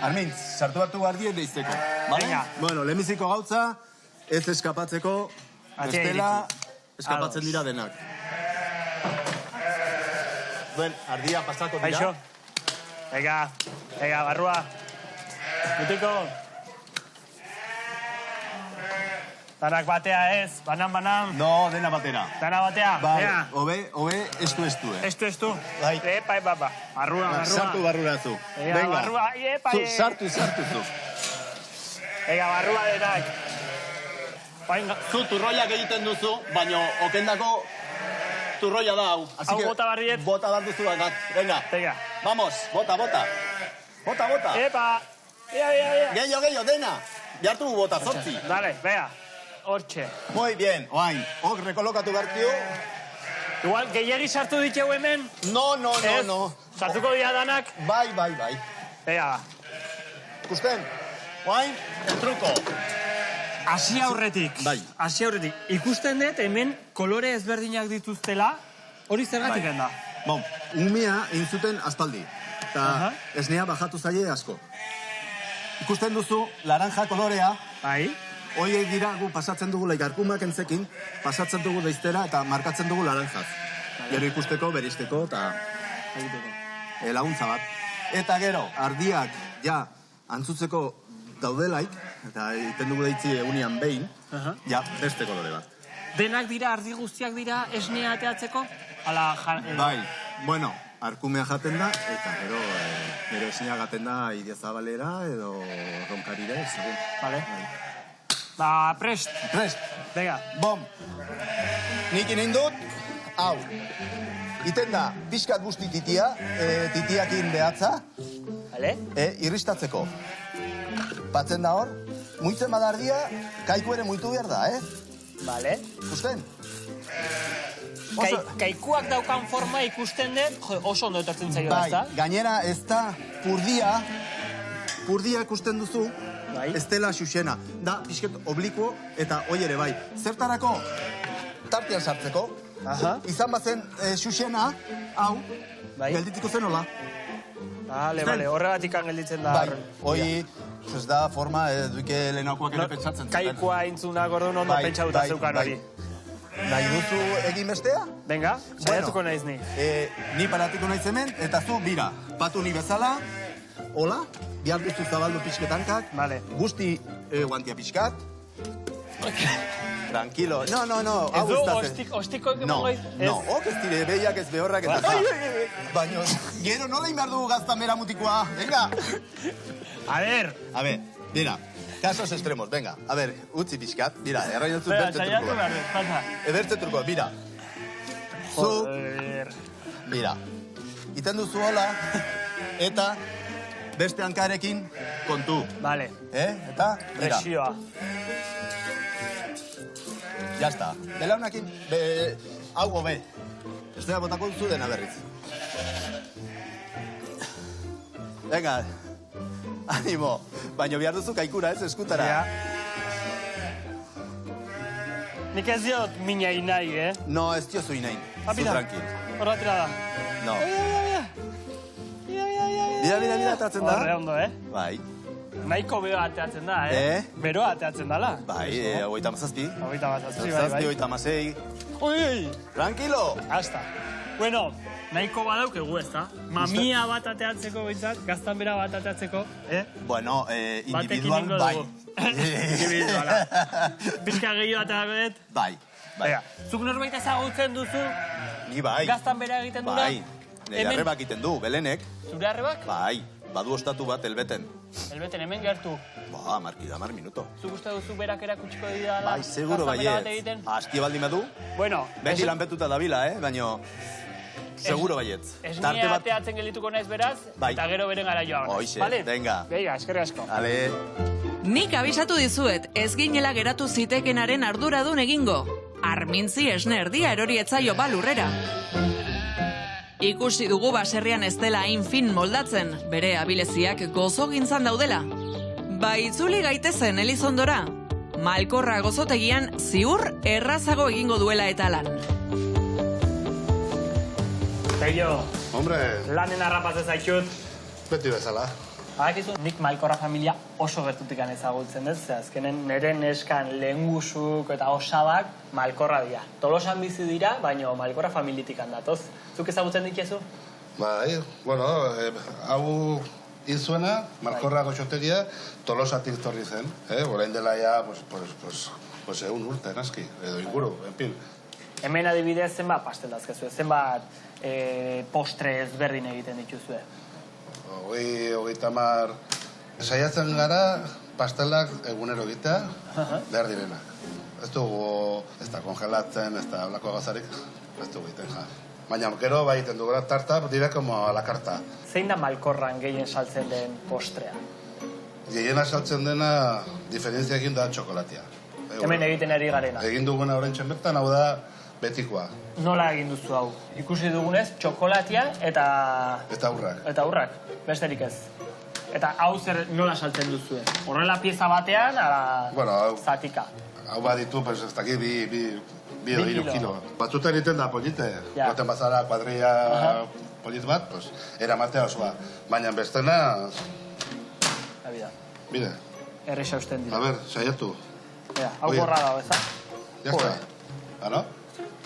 Armintz, sartu hartu guardien deizteko. Venga. Bueno, lehenbiziko gautza, ez eskapatzeko, bestela eskapatzen dira denak. Duen, ardia pasako dira. Baixo. Ega, barrua. Mutiko. Danak batea ez, banan. No, dena batera. Dana batea. Bai, hobe, estu. Estu. Bai. Baba. Barrua. Sartu barrura zu. Ega, barrua. Zu, sartu zu. Ega, barrua denak. Zu turroiak egiten duzu, baina okendako turroia da hau. Hau bota barriet. Bota bar duzu bat. Venga. Vamos, bota. Bota. Epa. Ea. Gehiago, dena. Jartu bota, zortzi. Dale, bea. Hortxe. Muy bien, oain. Ok, rekolokatu bertio. Igual, gehiagi sartu ditxeu hemen? No. Sartuko dira danak? Bai. Ea. Ikusten, oain, el truco. Asi aurretik. Bai. Ikusten dut hemen kolore ezberdinak dituztela, hori zergatik da. Bon, umea egin zuten aspaldi. Eta esnea bajatu zaie asko. Ikusten duzu, laranja kolorea. Bai. Hoi dira gu pasatzen dugu laikarkumak entzekin, pasatzen dugu deiztera eta markatzen dugu laranjaz. Gero ikusteko, beristeko eta laguntza bat. Eta gero, ardiak ja, antzutzeko daudelaik, eta egiten dugu deitzi egunian behin, ja, beste kolore bat. Denak dira, ardi guztiak dira esnea ateatzeko? Ala, Bai, bueno, arkumea jaten da, eta gero nire esnea gaten da Idiazabalera edo Ronkarire, segun. Vale. Ba, prest. Prest. Venga. Bom. Nik inin dut, hau. Iten da, pixkat guzti titia, titiakin behatza, Vale. Irristatzeko. Batzen da hor, muitzen badardia, kaiku ere muitu behar da, Vale. Ikusten? Kaikuak daukan forma ikusten dut, oso ondo etortzen zaio, Bai, ezta? gainera ez da purdia ikusten duzu, Bai. ez dela xuxena. Da, pixket oblikuo eta hoi ere bai. Zertarako, tartean sartzeko, izan bazen xuxena, hau, Bai. gelditiko zen hola. Vale, horregatik gelditzen da. Bai, hoi, ez da forma, duike lehenakoak ere pentsatzen zuten. Kaikua intzunak orduan ondo pentsatuta zeukan hori. Nahi duzu egin bestea? Venga, saiatuko naiz ni. Ni paratiko naiz hemen, eta zu bira. Patu ni bezala, hola, bihar duzu zabaldu pixketankak, Vale. guzti guantia pixkat. Tranquilo, no, hau ez da zen. Ostiko No, ok ez dire, behiak ez behorrak eta za. Baina, gero nola inbar dugu gaztan bera mutikoa, venga. A ver, mira, casos extremos, venga. A ver, utzi pixkat, mira, errainotzu bertze saiatu truko. behar, pasa. Bertze truko, mira. Zu, Joder. mira, iten duzu hola, eta beste hankarekin kontu. Vale, Eta, mira, presioa. ya está. Belaunakin, hau gobe. Ez da botako duzu dena berriz. Venga, animo. Baina behar duzu kaikura, ez, eskutara. Ja. Nik ez diot minai nahi, No, ez diozu inain. Zu tranquil. Horratira da. No. Mira, atratzen da. Horre ondo, Bai. Nahiko beroa ateatzen da, Beroa ateatzen dala. Bai, 37. 36, bai. Ui! Tranquilo. Hasta. Bueno, nahiko badaukegu, ez da? Mamia bat ateatzeko bintzat, gaztan bera bat ateatzeko, Bueno, individual, ingo bai. dugu. Individuala. Pizka gehiago ateakoet. Bai. Baina, zuk norbait ezagutzen duzu, Ni bai. gaztan bera egiten dura? Bai. Nire arrebak egiten du, Belenek. Zure arrebak? Bai. Badu ostatu bat elbeten. Elbeten hemen gertu. Ba, markidamar minuto. Zuk uste duzu berak erakutsiko didala? Bai, seguro baiet. Astia baldin badu. Bueno, Beti lanpetuta dabila, baina... Seguro baietz. Esnia ateatzen gelituko naiz beraz, Bai. eta gero beren gara joan. Hoixe, venga. Venga, eskerrik asko. Ale. Nik abisatu dizuet, ez ginela geratu zitekenaren arduradun egingo. Armintzi esne erdia erori etzaio balurrera. Ikusi dugu baserrian ez dela hain fin moldatzen, bere abileziak gozogintzan daudela. Ba itzuli gaitezen Elizondora. Malkorra gozotegian ziur errazago egingo duela eta lan. Peio, Hombre, lanen harrapatzen zaitut. beti bezala. Badakizu, nik Malkorra familia oso gertutikan ezagutzen dut, ze azkenen nire neskan lehengusuk eta osabak Malkorra dira. Tolosan bizi dira, baina Malkorra familitik handatoz. Zuk ezagutzen dituzu? Bai, bueno, hau hil zuena, Malkorra goxotegia, Tolosatik torri zen. Orain dela ja, pues egun urte, naski, edo inguru, en fin. Hemen adibidez zenbat pastel dazkezue, zenbat postre ezberdin egiten dituzue. Hogeita hamar saiatzen gara pastelak egunero egitea, behar direnak. Ez dugu, ez da kongelatzen, ez da blako gazarik, ez dugu egiten, ja. Baina, gero bai egiten dugu tarta, dira como a la carta. Zein da Malkorran gehien saltzen den postrea? Gehiena saltzen dena, diferentzia egin da txokolatia. Hemen egiten ari garena. Egin duguna oraintxe bertan, hau da betikoa. Nola egin duzu hau? Ikusi dugunez, txokolatia eta... Eta aurrak. Eta aurrak, besterik ez. Eta hau zer nola saltzen duzue? Horrela pieza batean, ala Bueno, zatika. Hau baditu, pues, ez dakit, bi edo hiru kilo. Batzutan egiten da polite. Ja. Goten bazara kuadrilla polit bat, pues, eramatea osoa. Baina bestena, Habida, bide, erresa usten a dira. ber, saiatu. Hau Oye. borra dago, eza? Ya está. ¿Ah, no?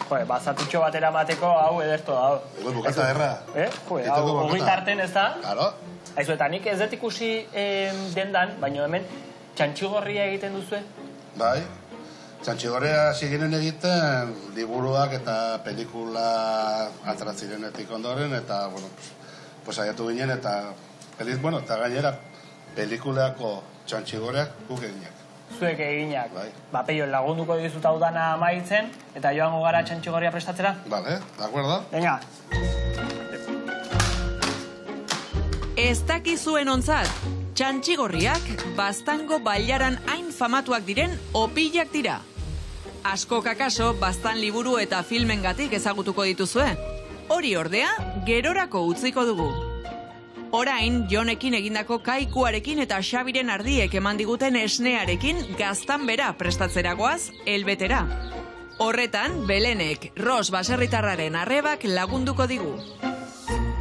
bazatutxo batera mateko hau ederto da. Bukata erra. Hau tarten ez da? Claro. Aizu, eta nik ez dut ikusi dendan, baina hemen txantxigorria egiten duzue? Bai. Txantxigorria ziginen egiten liburuak eta pelikula atratzirenetik ondoren, eta, bueno, pues aiatu ginen, eta gainera pelikuleako txantxigorriak guk eginak. Zuek eginak. Bai. Peio, lagunduko dizut hau dana amaitzen, eta joango gara txantxigorria prestatzera? Vale, de acuerdo. Venga. Ez dakizuen ontzat, txantxigorriak Baztango bailaran hain famatuak diren opilak dira. Askok akaso Baztan liburu eta filmengatik ezagutuko dituzue. Hori ordea, gerorako utziko dugu. Orain, Jonekin egindako Kaikuarekin eta Xabiren ardiek eman diguten esnearekin Gaztanbera prestatzeragoaz, Elbetera. Horretan, Belenek, Ros baserritarraren arrebak lagunduko digu.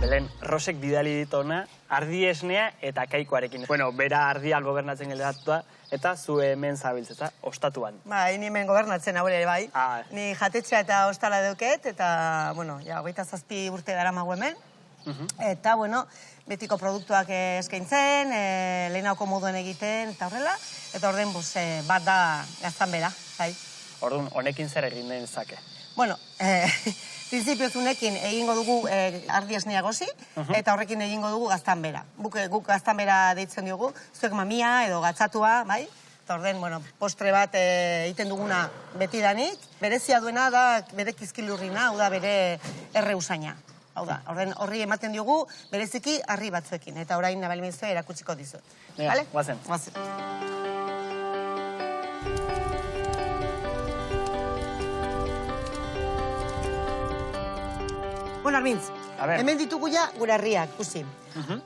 Belen, Rosek bidali ditona, ardi esnea eta Kaikuarekin. Bueno, bera ardia gobernatzen geldatuta, eta zu hemen zabiltzeta, ostatuan. Bai, ni hemen gobernatzen hau ere bai. Ni jatetxea eta ostala deuket, eta, bueno, 27 urte daramago hemen. Eta, bueno, betiko produktuak eskaintzen, lehenauko moduen egiten, eta horrela. Eta orden, bat da Gaztanbera, bai. Orduan, honekin zer egin den zake? Bueno, printzipioz unekin egingo dugu ardi esnea gozi, eta horrekin egingo dugu Gaztanbera. Guk Gaztanbera deitzen diogu, zuek mamia edo gatzatua, bai? Eta orden, bueno, postre bat egiten duguna betidanik. Berezia duena da bere kizkilurrina, hau da bere erre usaina. Hau da, horri ematen diogu bereziki harri batzuekin. Eta orain nabalimizue erakutsiko dizut. Vale? Guazen. Bueno, Armintz, hemen ditugu ja gure harriak, kusi.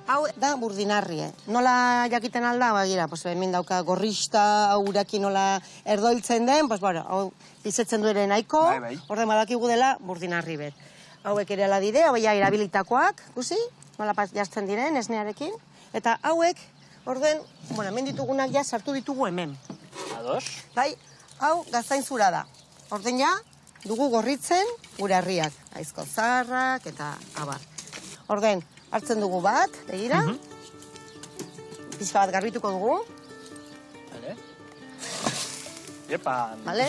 Hau da burdinarri, Nola jakiten alda, bagira, hemen dauka gorrista, hau urakin nola erdoiltzen den, hau izetzen du ere nahiko, orden badakigu dela burdinarri bet. Hauek ere ala dire, hauek ja erabilitakoak, kusi, nola jazten diren esnearekin, eta hauek, orden, hemen ditugunak ja sartu ditugu hemen. Ados? Bai, hau gaztainzura da. Orden ja, dugu gorritzen gure harriak, aizko zarrak eta abar. Orden, hartzen dugu bat, begira. Pixka bat garbituko dugu. Vale. Epan. Vale.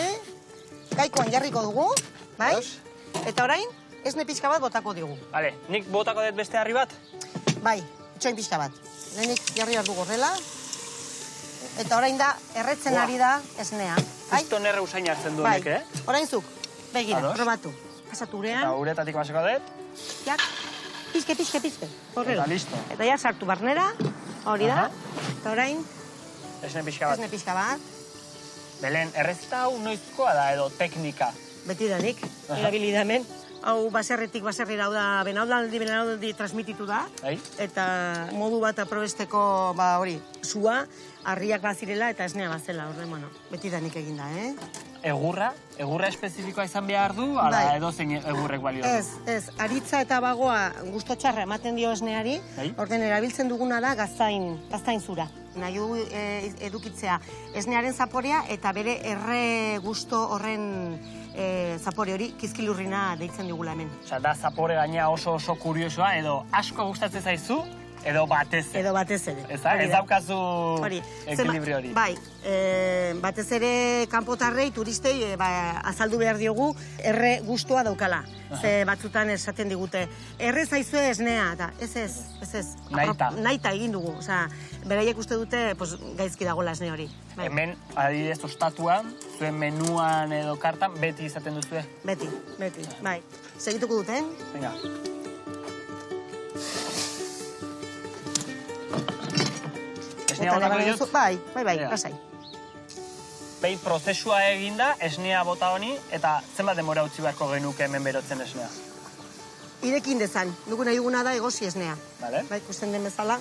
Kaikoan jarriko dugu, bai? Eta orain, esne pixka bat botako digu. Vale, nik botako dut beste harri bat? Bai, itxoin pixka bat. Lehenik jarri hartu gorrela. Eta orain da, erretzen ari da esnea. Justo nerre usain hartzen du honek, Orain zuk, begira, probatu. Pasatu urean. Eta uretatik baseko dut. Jak, pizke. Horrela. Eta listo. Eta ja sartu barnera, hori da. Eta orain, esne pixka bat. Belen, errezeta hau noizkoa da edo teknika? Betidanik, erabilida hemen. Hau baserritik baserrira, hau da benaldi transmititu da. Eta modu bat aprobesteko, hori, sua, harriak bazirela eta esnea bazela, betidanik eginda, Egurra espezifikoa izan behar du, ala edo zein egurrek balio du? Ez, aritza eta bagoa gusto txarra ematen dio esneari, orden erabiltzen duguna da gaztain zura. Nahi du edukitzea esnearen zaporea eta bere erre gusto horren zapore hori kizkilurrina deitzen digula hemen. Osa, da zapore gaina oso kuriosoa edo asko gustatzen zaizu, edo batez ere. Edo batez ere. Ez daukazu ekilibrio hori. Bai, batez ere kanpotarrei, turistei, azaldu behar diogu, erre gustoa daukala. Ze batzutan esaten digute, erre zaizue esnea, eta ez. Naita egin dugu. Osa, beraiek uste dute gaizki dagoela esne hori. Hemen, adibidez, ostatuan, zuen menuan edo kartan, beti izaten duzue? Beti, bai. Segituko duten? Venga. Esnea botako ditut? Bai, lasai. Behin prozesua eginda, esnea bota honi, eta zenbat denbora utzi beharko genuke hemen berotzen esnea? Irekin dezan, dugu nahi duguna da egosi esnea. Vale. Bai, ikusten den bezala.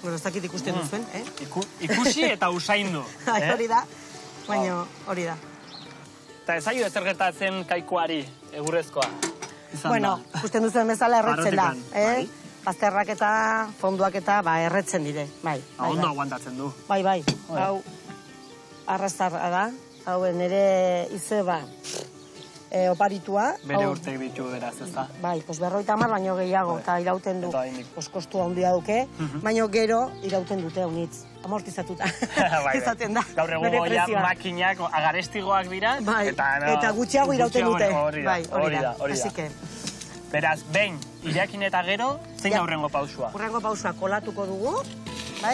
Bueno, ez dakit ikusten duzuen, Ikusi eta usaindu. Hori da, baina hori da. Eta ez aio ezer gertatzen Kaikuari, egurrezkoa? Bueno, ikusten duzuen bezala erretzen da. Bazterrak eta fonduak eta erretzen dire. Ondo aguantatzen du. Bai. Hau arrastarra da. Hau nire ize oparitua. Bere urteik ditu beraz, ez da? Bai, 50 baino gehiago, eta irauten du. Kostua handia duke, baino gero irauten dute honitz. Amortizatuta. Izaten da. Gaur egungo ja makinak agarestigoak dira. Eta gutxiago irauten dute. Hori da. Así que... Beraz, behin, irakin eta gero, zein da hurrengo pausua? Hurrengo pausua kolatuko dugu, bai?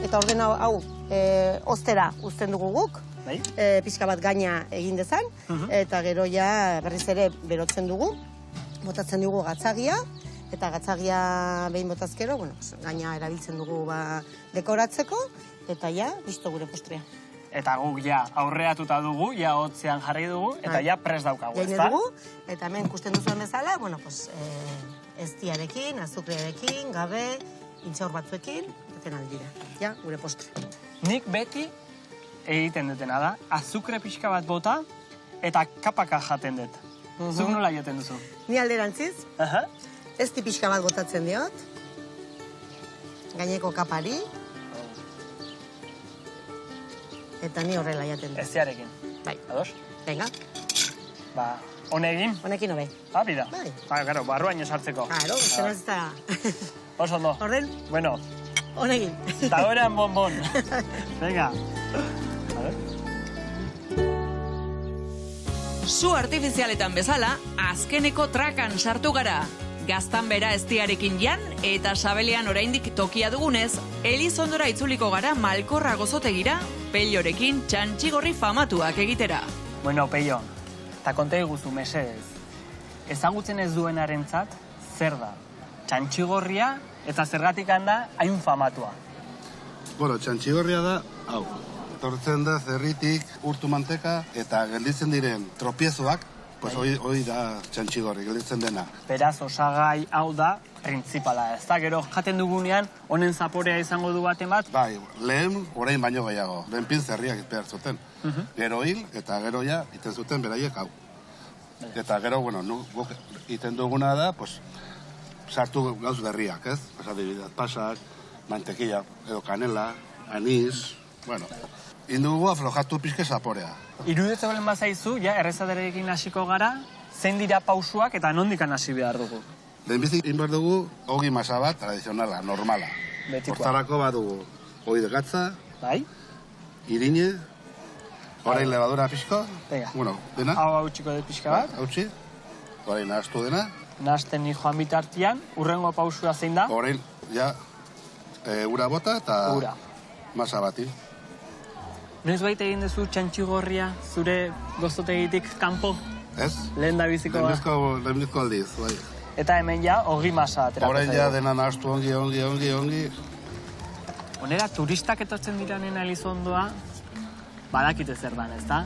Eta orden hau, ostera uzten dugu guk, pixka bat gaina egin dezan, eta gero ja berriz ere berotzen dugu, botatzen dugu gatzagia, eta gatzagia behin botazkero, gaina erabiltzen dugu dekoratzeko, eta ja, listo gure postrea. Eta guk ja aurreatuta dugu, ja hotzean jarri dugu, eta ja prest daukagu, ez da? Jaine dugu, eta hemen ikusten duzuen bezala, eztiarekin, azukrearekin, gabe, intxaur batzuekin, eten aldira. Ja, gure postre. Nik beti egiten dutena da, azukre pixka bat bota, eta kapaka jaten dut. Zuk nola jaten duzu? Ni alderantziz, ezti pixka bat botatzen diot, gaineko kapari, eta ni horrela jaten dut. Eztiarekin? Bai. Ados? Venga. Ba, honegin? Honekin hobe. Bida. Ba, gero, barruaino sartzeko. Claro, zena ez da... Oso ondo. Orden? Bueno. Honegin. Eta horean bonbon. Venga. Su artifizialetan bezala, azkeneko trakan sartu gara. Gaztanbera eztiarekin jan, eta sabelean oraindik tokia dugunez, Elizondora itzuliko gara Malkorra gozotegira, Pellorekin txantxigorri famatuak egitera. Bueno, Pello, eta konta iguzu, mesedez. Ezagutzen ez duenarentzat, zer da? Txantxigorria eta zergatik handa hain famatua. Bueno, txantxigorria da, hau, etortzen da zerritik, urtu manteka, eta gelditzen diren tropiezoak, pues hori da txantxigorri, gelditzen dena. Beraz, osagai hau da, printzipala, ez da, gero jaten dugunean, honen zaporea izango du baten bat? Bai, lehen, orain baino gehiago, lehen pin zerriak behar zuten. Gero hil, eta gero ja, iten zuten beraiek hau. Eta gero, bueno, guk iten duguna da, pues, sartu gauz berriak, ez? Adibidez, pasak, mantequilla, edo kanela, anis, bueno, indugu aflojatu pixke zaporea. Iruditzen balen bazaizu, ja, errezaderekin hasiko gara, zein dira pausuak eta nondikan hasi behar dugu? Lehenbizik inbar dugu, ogi masa bat, tradizionala, normala. Betikoa. Hortarako badugu, ogi de gatza, bai, irine, orain levadura pixko, bueno, dena. Hau hautxiko dut pixka bat. Hautxi, orain nahaztu dena. Nahazten ni joan bitartian, urrengo pausua zein da? Orain, ja, ura bota eta ura. Masa bati. Noiz baita egin duzu txantxigorria zure gozotegitik kanpo? Ez. Lehen da biziko da? Lehenbizko aldiz, bai. Eta hemen ja, ogi masa aterako zaio. Orain ja dena nahaztu ongi. Honera, turistak etortzen diranen Elizondoa, badakite zer dan, ez da?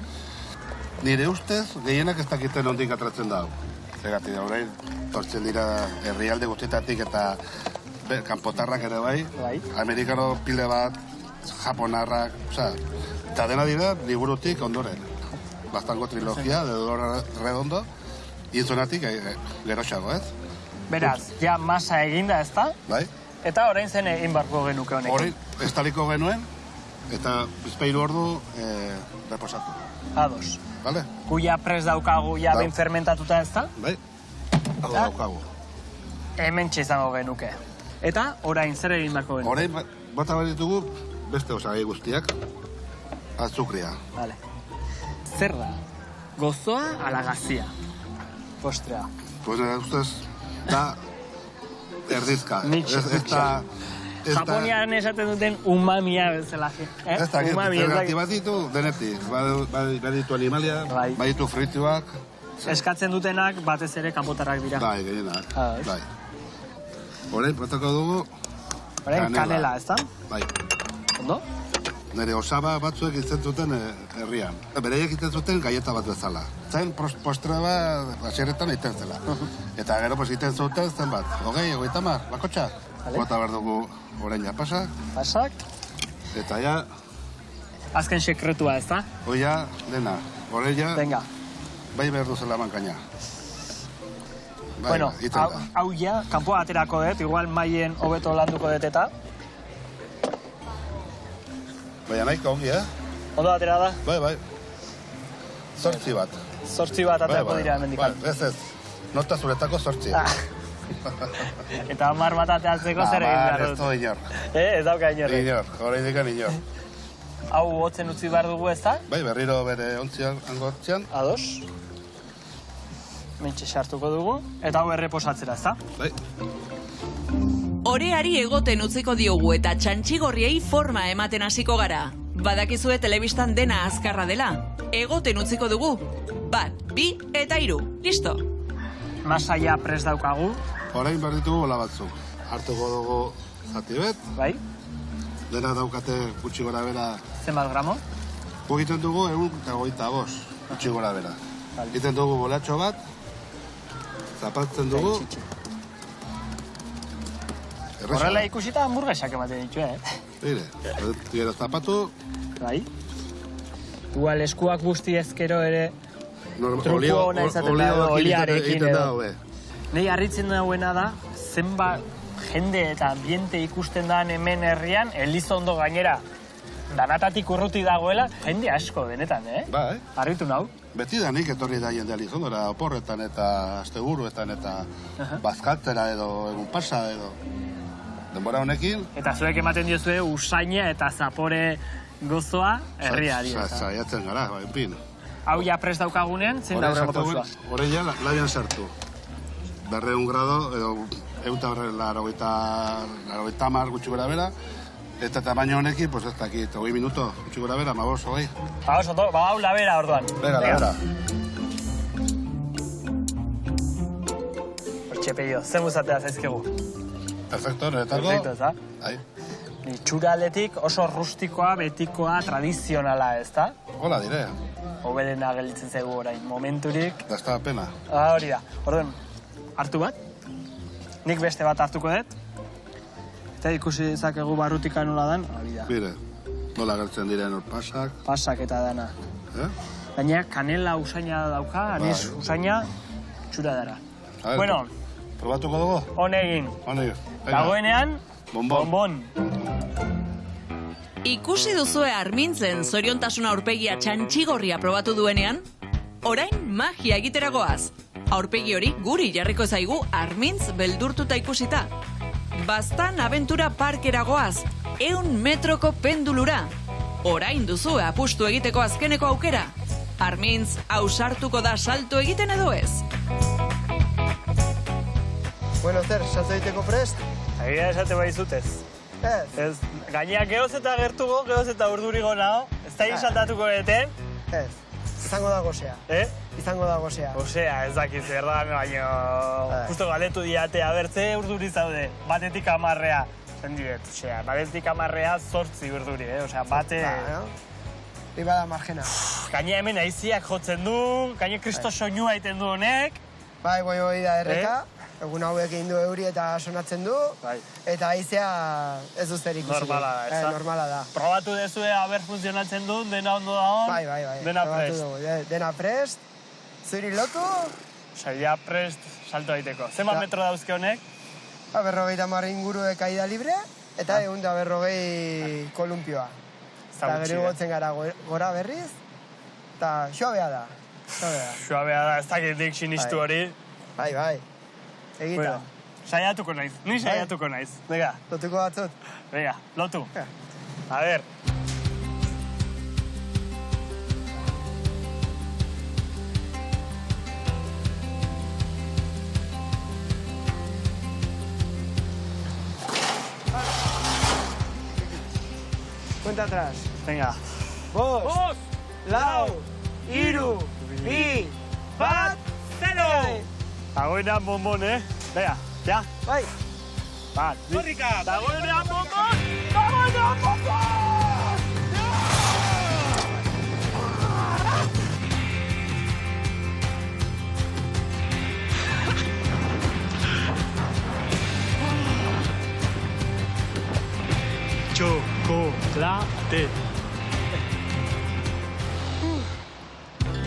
Nire ustez, gehienak ez dakiten ondik atratzen da. Zergatik, orain, tortzen dira herrialde guztietatik eta kanpotarrak ere bai. Amerikano pile bat, japonarrak, eta dena dira liburutik ondoren. Bastango trilogia, de Dolor Redondo, intzonatik geroxago, ez? Beraz, ja masa eginda, ez da? Bai. Eta orain zen egin barko genuke honekin? Orain, estaliko genuen, eta bizpeiru ordu reposatu. Ados. Vale? Kuia pres daukagu, ja behin fermentatuta, ez da? Bai. Hau daukagu. Hemen izango genuke. Eta orain zer egin barko genuke? Orain, bata baditugu beste osagai guztiak, azukria. Vale. Zer da? Gozoa ala gazia? Postrea. Pues ustez, da erdizka. Japonian esaten duten umamia bezala. Ez da, zergatik bat ditu denetik. Baditu animalia, baditu frituak. Eskatzen dutenak batez ere kanpotarrak dira. Bai, gehienak. Bai. Horein, protako dugu kanela, ez da? Bai. Ondo? Nire osaba batzuek itzen zuten herrian. Bereiek iten zuten gaieta bat bezala. Zen postre bat baseretan iten zela. Eta gero iten zuten zen bat. 20, 30, bakotxa. Bota behar dugu orain pasak. Pasak. Eta ja... Azken sekretua, ez da? Oia, dena. Orain ja... Venga. Bai behar duzela mankaina. Bueno, hau ja, kanpoa aterako dut, igual maien hobeto landuko dut eta. Baina nahiko ongi, Ondo atera da? Bai. 8 bat. 8 bat aterako dira hemendikan. Ez. Nota zuretako 8. Eta 10 bat ateratzeko zer egin behar dut? Ez du inor. Ez dauka inorri? Inor, horrein dikan inor. Hau hotzen utzi behar dugu ez da? Bai, berriro bere ontzian, hango ontzian. Ados. Mentxe sartuko dugu. Eta hau erreposatzera, ez da? Bai. Oreari egoten utziko diogu eta txantxigorriei forma ematen hasiko gara. Badakizue telebistan dena azkarra dela. Egoten utziko dugu. 1, 2 eta 3. Listo. Masaia prest daukagu. Orain behar ditugu bola batzuk. Hartuko dugu zati bet. Bai. Dena daukate gutxi gora bera. Zenbat gramo? Egiten dugu 125, gutxi gora bera. Egiten dugu bolatxo bat. Zapatzen dugu. Horrela ikusita hamburguesak ematen ditu, Bire, gero zapatu. Bai. Igual eskuak guzti ezkero ere truko hona izaten da, oliarekin edo. Nei harritzen dauena da, zenbat jende eta ambiente ikusten da hemen herrian, Elizondo gainera, danatatik urruti dagoela, jende asko benetan, Bai. Harritu nau. Beti da nik etorri da jende Elizondora, oporretan eta asteburuetan eta bazkaltzera edo egun pasa edo. Denbora honekin. Eta zuek ematen diozue usaina eta zapore gozoa herriari. Saiatzen gara, enpin. Hau ja prest daukagunean, zein da horrego pozua? Horre ja, labian sartu. 200 grado, edo 180 gutxi gora bera. Eta tamaino honekin, pues ez dakit, 20 minuto, gutxi gora bera, 20. Hau labera orduan. Venga, labera. Hortxe peio, zen buzatea zaizkegu. Perfecto, niretarko. Perfecto, ez da? Bai. Itxuraletik oso rustikoa, betikoa, tradizionala, ez da? Hola dire. Hoberena gelitzen zaigu orain, momenturik. Da ez da pena. Hori da. Orduan, hartu bat. Nik beste bat hartuko dut. Eta ikusi zakegu barrutika nola dan. Hori da. Bire, nola gertzen diren hor pasak. Pasak eta dana. Baina kanela usaina dauka, anis usaina txura dara. Bueno. Probatuko dugu? Honegin. Dagoenean, bonbon. Ikusi duzue Armintzen zoriontasuna aurpegia txantxigorria probatu duenean? Orain magia egiteragoaz. Aurpegi hori guri jarriko zaigu Armintz beldurtuta ikusita. Baztan abentura parkeragoaz, 100 metroko pendulura. Orain duzue apustu egiteko azkeneko aukera. Armintz ausartuko da salto egiten edo ez? Bueno, zer, salto egiteko prest? Agia esate baizutez. Ez, gaineak gehoz eta gertugo, gehoz eta urdurigo naho. Ez da saltatuko eten? Ez, izango da gozea. Izango da gozea. Gozea, ez dakit zer da, baina justo galetu diate, abertze urduri zaude, batetik 10. Zendiet, osea, batetik 10 8 urduri, osea, bate... Riba da margena. Gaina hemen aiziak jotzen du, gaina kristo soinua egiten du honek. Bai, hori da erreka. Egun hauek egin du euri eta sonatzen du, eta aizea ez duzter ikusi. Normala da, ez da? Normala da. Probatu dezue haber funtzionatzen du, dena ondo da hon? Bai. Dena prest. Dena prest, zuri lotu. Saia prest salto egiteko. Zenbat metro dauzke honek? 50 inguru kaida libre, eta 140 kolumpioa. Eta gero gotzen gara gora berriz, eta xoabea da. Xoabea da, ez dakitik sinistu hori. Bai. Egita. Saiatuko naiz, ni saiatuko naiz. Venga. Lotuko batzut? Venga, lotu. A ver. Cuenta atrás. Venga. 2, lau, 3, 2, 1, 0! Dagoenean bonbon, Venga, ja. Bai. Bat, Korrika! Dagoenean bonbon! Dagoenean bonbon! Chocolate.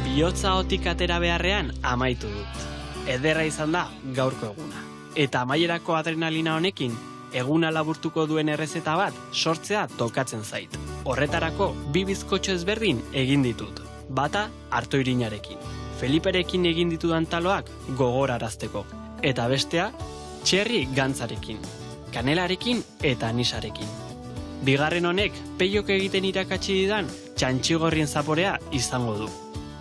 Bihotza hotik atera beharrean amaitu dut. ederra izan da gaurko eguna. Eta amaierako adrenalina honekin, eguna laburtuko duen errezeta bat sortzea tokatzen zait. Horretarako, 2 bizkotxo ezberdin egin ditut. Bata, artoirinarekin. Feliperekin egin ditudan taloak gogorarazteko. Eta bestea, txerri gantzarekin. Kanelarekin eta anisarekin. Bigarren honek, peiok egiten irakatsi didan txantxigorrien zaporea izango du.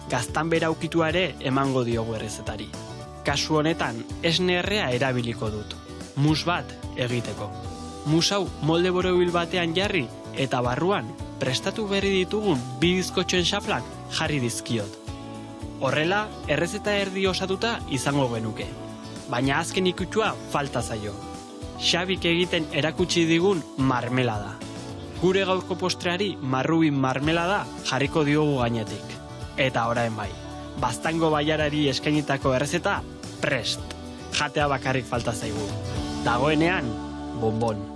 Gaztanbera ukitua ere emango diogu errezetari. Kasu honetan, esne errea erabiliko dut. Mus bat egiteko. Mus hau molde borobil batean jarri eta barruan prestatu berri ditugun 2 bizkotxoen xaflak jarri dizkiot. Horrela, errezeta erdi osatuta izango genuke. Baina azken ikutua falta zaio. Xabik egiten erakutsi digun marmelada. Gure gaurko postreari marrubin marmelada jarriko diogu gainetik. Eta orain bai, Baztango baiarari eskainitako errezeta prest. Jatea bakarrik falta zaigu. Dagoenean, bonbon.